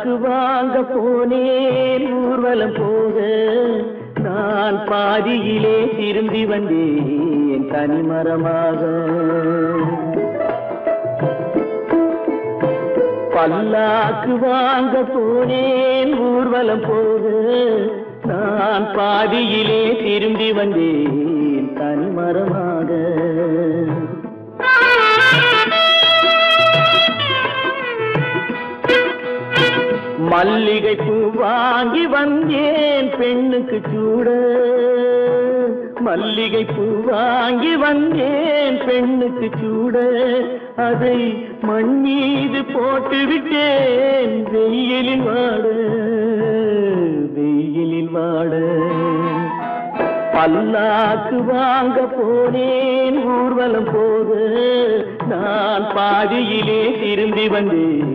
பல்லாக்கு வாங்க போனேன் ஊர்வலம் போக நான் பாதியிலே திரும்பி வந்தேன் தனிமரமாக. பல்லாக்கு வாங்க போனேன் ஊர்வலம் போக நான் பாதியிலே திரும்பி வந்தேன் தனிமரமாக. மல்லிகை பூ வாங்கி வந்தேன் பெண்ணுக்கு சூட. மல்லிகை பூ வாங்கி வந்தேன் பெண்ணுக்கு சூட. அதை மண் மீது போட்டு விட்டேன் வெயிலில் வாட வெயிலில் வாட. பல்லாக்கு வாங்க போனேன் ஊர்வலம் போக நான் பாதியிலே திரும்பி வந்தேன்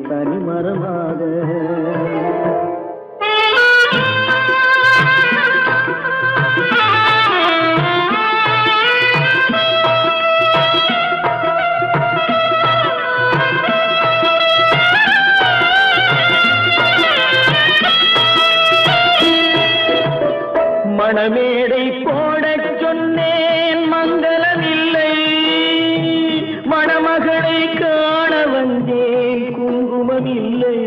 தனிமரமாக. மணமேடை போடச் சொன்னேன் மங்களமில்லை. மணமகளை காண வந்தேன் குங்குமமில்லை.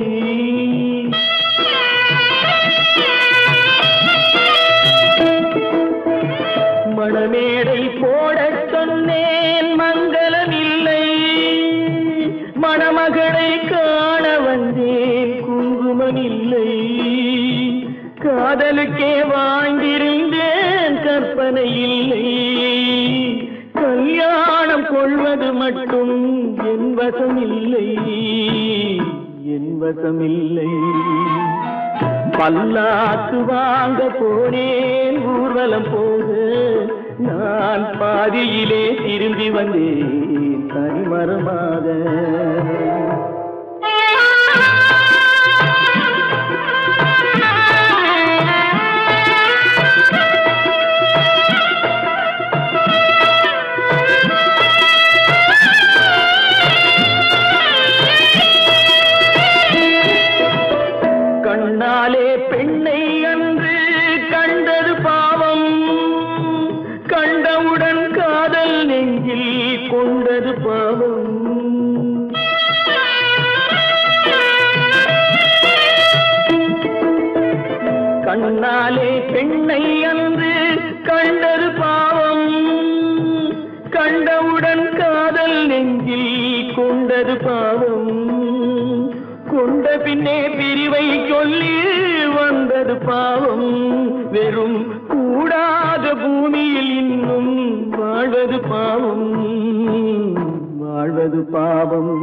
மணமேடை போடச் சொன்னேன் மங்களமில்லை. மணமகளை காண வந்தேன் குங்குமமில்லை. காதலுக்கே வாழ்ந்திருந்தேன் கற்பனை இல்லை. கல்யாணம் கொள்வது மட்டும் என் வசமில்லை என் வசமில்லை. பல்லாக்கு வாங்க போனேன் ஊர்வலம் போக நான் பாதியிலே திரும்பி வந்தேன் தனிமரமாக. கண்ணாலே பெண்ணை அன்று கண்டது பாவம். கண்டவுடன் காதல் நெஞ்சில் கொண்டது பாவம். கண்ணாலே பெண்ணை அன்று கண்டது பாவம். கண்டவுடன் காதல் நெஞ்சில் கொண்டது பாவம். கொண்ட பின்னே பிரிவை சொல்லி வந்தது பாவம். வெறும் கூடாத பூமியில் இன்னும் வாழ்வது பாவம் வாழ்வது பாவம்.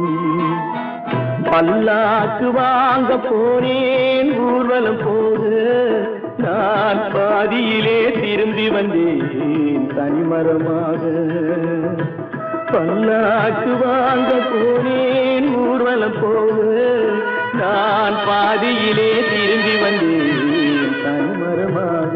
பல்லாக்கு வாங்க போனேன் ஊர்வலம் போக நான் பாதியிலே திரும்பி வந்தேன் தனிமரமாக. பல்லாக்கு வாங்க போனேன் ஊர்வலம் போக நான் பாதியிலே திரும்பி வந்தேன் தனிமரமாக.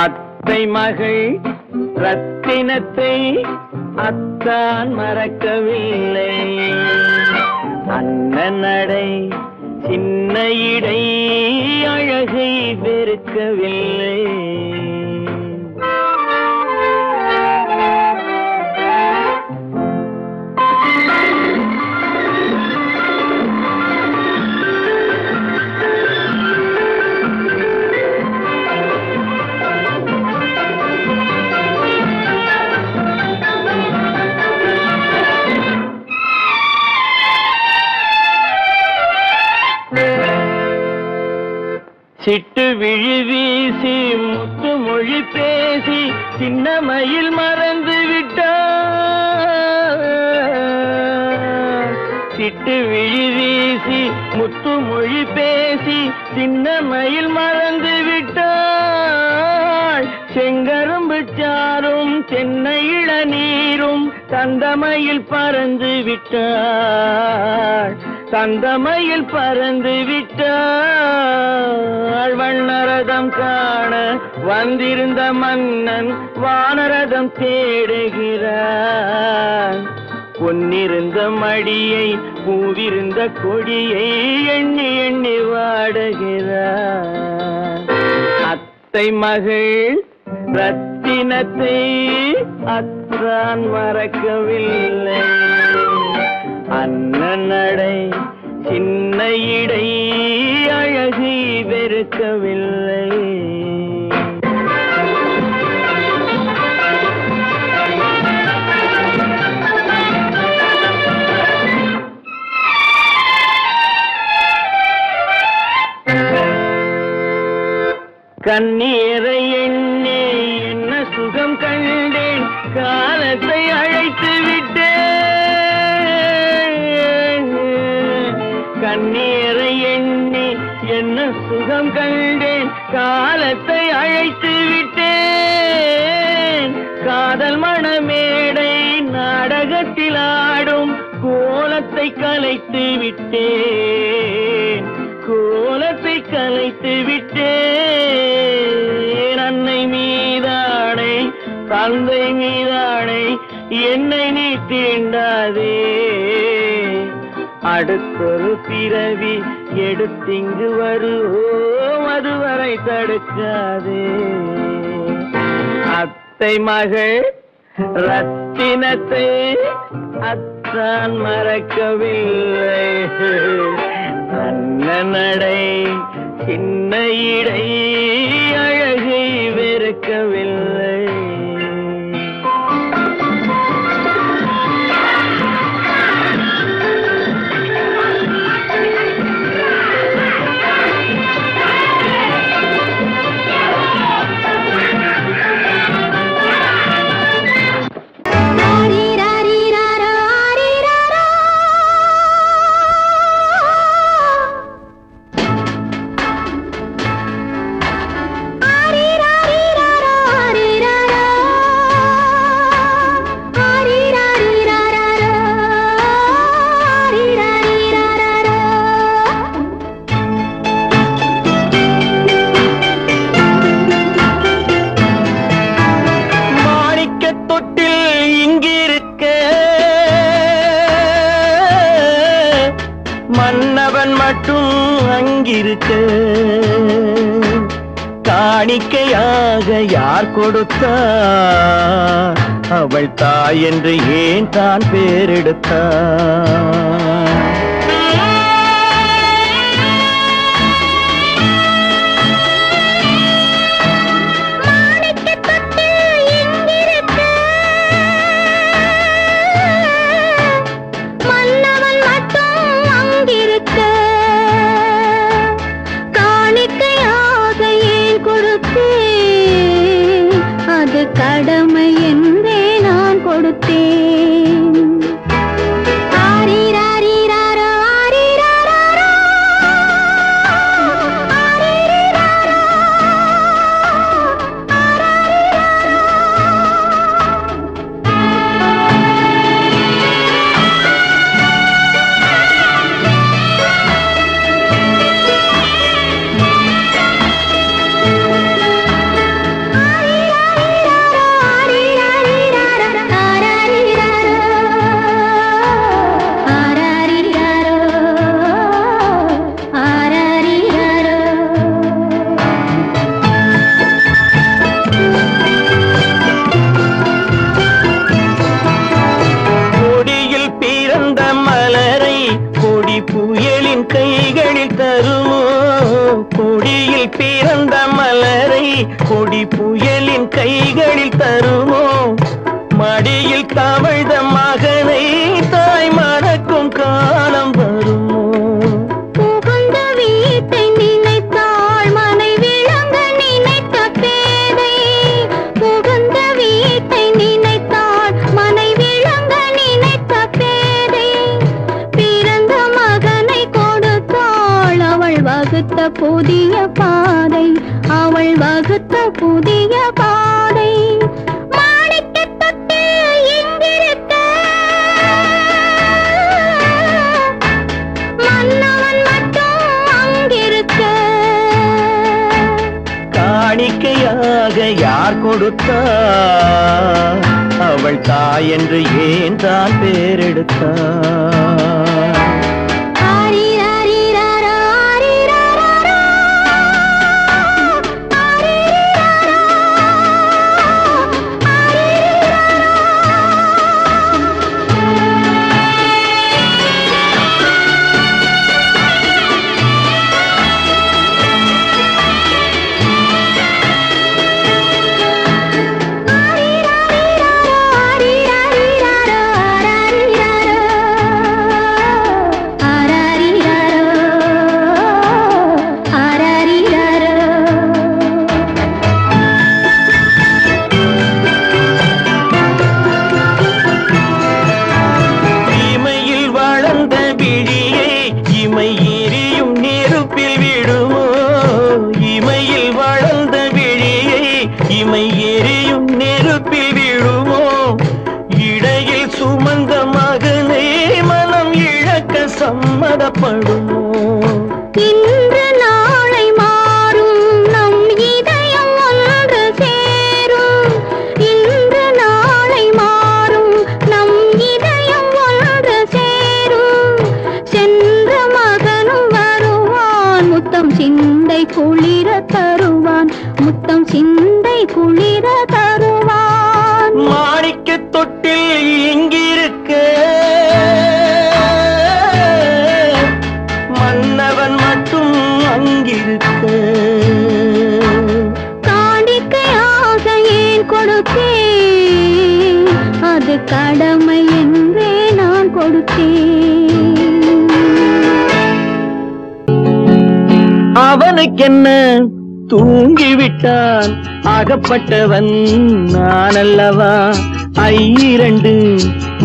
அத்தை மகள் ரத்தினத்தை அத்தான் மறக்கவில்லை. அண்ணன் நடை சின்ன இடை அழகை வெறுக்கவில்லை. சிட்டு விழி வீசி முத்து மொழி பேசி சின்ன மயில் மறந்து விட்டார். சிட்டு விழி வீசி முத்து மொழி பேசி சின்ன மயில் மறந்து விட்டாள். செங்கரும்பு சாரும் தென்னை இளநீரும் தந்தமயில் பறந்து விட்டாள். தந்தமயில் பறந்து விட்டாள். வண்ணரதம் காண வந்திருந்த மன்னன் வானரதம் தேடுகிறான். பொன்னிருந்த மடியை பூவிருந்த கொடியை எண்ணி எண்ணி வாடுகிறான். அத்தை மகள் ரத்தினத்தை அத்தான் மறக்கவில்லை. அண்ணன் நடை சின்ன இடை அழகை வெறுக்கவில்லை. கண்ணீரை எண்ணி என்ன சுகம் கண்டேன், காலத்தை அழைத்து விட்டேன். கண்ணீரை எண்ணி என்ன சுகம் கண்டேன், காலத்தை அழைத்து விட்டேன். காதல் மணமேடை நாடகத்தில் ஆடும் கோலத்தை கலைத்து விட்டேன். கோலத்தை கலைத்து விட்டேன். அன்னை மீதானை தந்தை மீதானை என்னை நீ தீண்டாதே. அடுத்தொரு பிறவி எடுத்திங்கு வருவோம், அதுவரை தடுக்காதே. அத்தை மகள் ரத்தினத்தை அத்தான் மறக்கவில்லை. அண்ணன் நடை சின்ன இடை அழகை வெறுக்கவில்லை. மன்னவன் மட்டும் அங்கிருக்க காணிக்கையாக யார் கொடுத்தார்? அவள் தாய் என்று ஏன் தான் பேரெடுத்தார்? கடமை என்றே நான் கொடுத்தேன். ஆரிராரிராரோ ஆரிராரோ ஆரிராரோ ஆரிராரோ கொடி புயலின் கைகளில் தருமோ மடியில் தவழ்ந்த மகனை தாய் மறக்கும் காலம் வருமோ புகுந்த வீட்டை நினைத்தாள் மனை விளங்க நினைத்த பேதை புகுந்த வீட்டை நினைத்தாள் மனை விளங்க நினைத்த பேதை பிறந்த மகனை கொடுத்தாள் அவள் வகுத்த புதிய பாதை அவள் வகுத்த புதிய பாதை மாணிக்கத் தொட்டில் இங்கிருக்க மன்னவன் மட்டும் அங்கிருக்க காணிக்கையாக யார் கொடுத்தார் அவள் தாய் என்று ஏன் தான் பேரெடுத்தார் சம்மதப்படுமோ இன்று நாளை மாறும் நம் இதயம் ஒன்று சேரும் இன்று நாளை மாறும் நம் இதயம் ஒன்று சேரும் சென்ற மகனும் வருவான் முத்தம் சிந்தை குளிர தருவான் முத்தம் சிந்தை குளிர தருவான் மாணிக்க தொட்டில் இங்கிருக்க மன்னவன் மட்டும் அங்கிருக்க காணிக்கையாக ஏன் கொடுத்தேன் அது கடமை என்றே நான் கொடுத்தேன் அவனுக்கென்ன தூங்கிவிட்டான் அகப்பட்டவன் நான் அல்லவா 2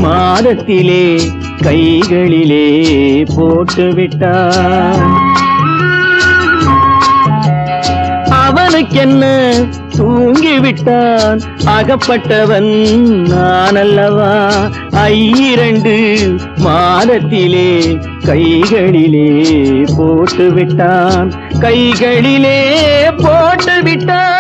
மாதத்திலே கைகளிலே போட்டுவிட்டான் அவனுக்கென்ன தூங்கிவிட்டான் அகப்பட்டவன் நான் அல்லவா 2 மாதத்திலே கைகளிலே போட்டுவிட்டான் கைகளிலே போட்டுவிட்டான்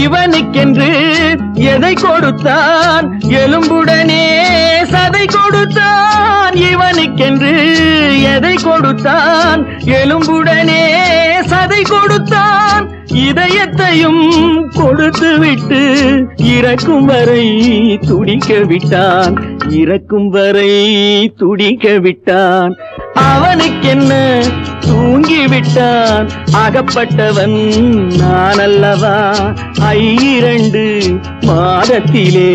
இவனுக்கென்று எதை கொடுத்தான் எலும்புடனே சதை கொடுத்தான் இவனுக்கென்று எதை கொடுத்தான் எலும்புடனே சதை கொடுத்தான் இதயத்தையும் கொடுத்து விட்டு இறக்கும் வரை துடிக்க விட்டான் இறக்கும் வரை துடிக்க விட்டான் அவனுக்கென்ன தூங்கிவிட்டான் அகப்பட்டவன் நான் அல்லவா 2 மாதத்திலே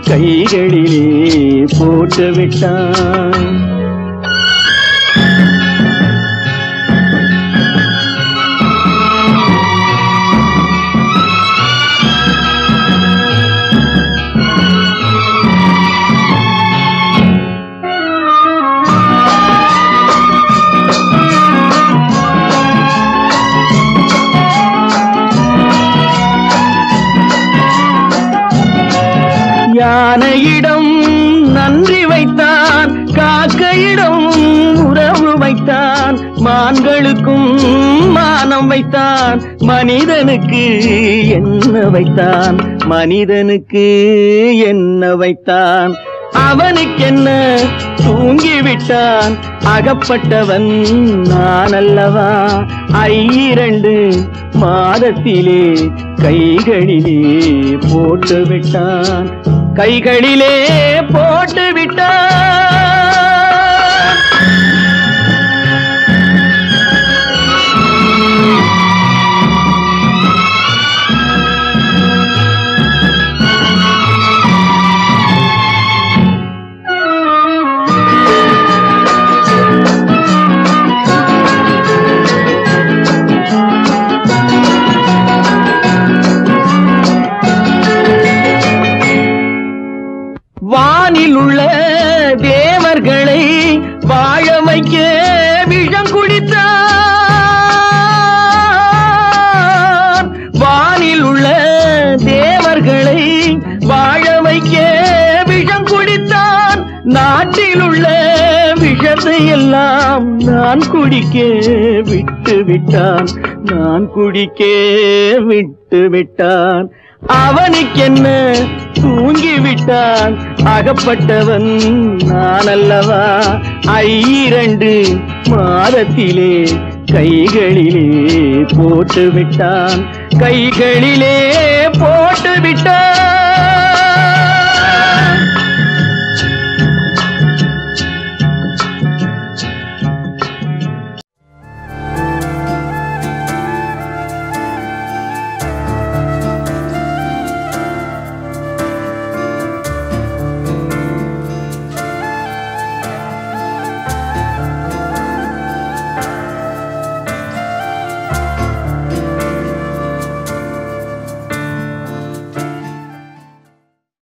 கைகளிலே போட்டுவிட்டான் யானையிடம் நன்றி வைத்தான் காக்கையிடம் உறவு வைத்தான் மான்களுக்கும் மானம் வைத்தான் மனிதனுக்கு என்ன வைத்தான் மனிதனுக்கு என்ன வைத்தான் அவனுக்கென்ன தூங்கிவிட்டான் அகப்பட்டவன் நான் அல்லவா 2 மாதத்திலே கைகளிலே போட்டு விட்டான் கைகளிலே போட்டு விட்டான் வானில் உள்ள தேவர்களை வாழ வைக்க விஷம் குடித்தான் வானில் உள்ள தேவர்களை வாழ வைக்க விஷம் குடித்தான் நாட்டில் உள்ள விஷத்தை எல்லாம் நான் குடிக்க விட்டு விட்டான் நான் குடிக்க விட்டு விட்டான் அவனுக்கென்ன தூங்கிவிட்டான் அகப்பட்டவன் நான் அல்லவா 2 மாதத்திலே கைகளிலே போட்டு விட்டான் கைகளிலே போட்டு விட்டான்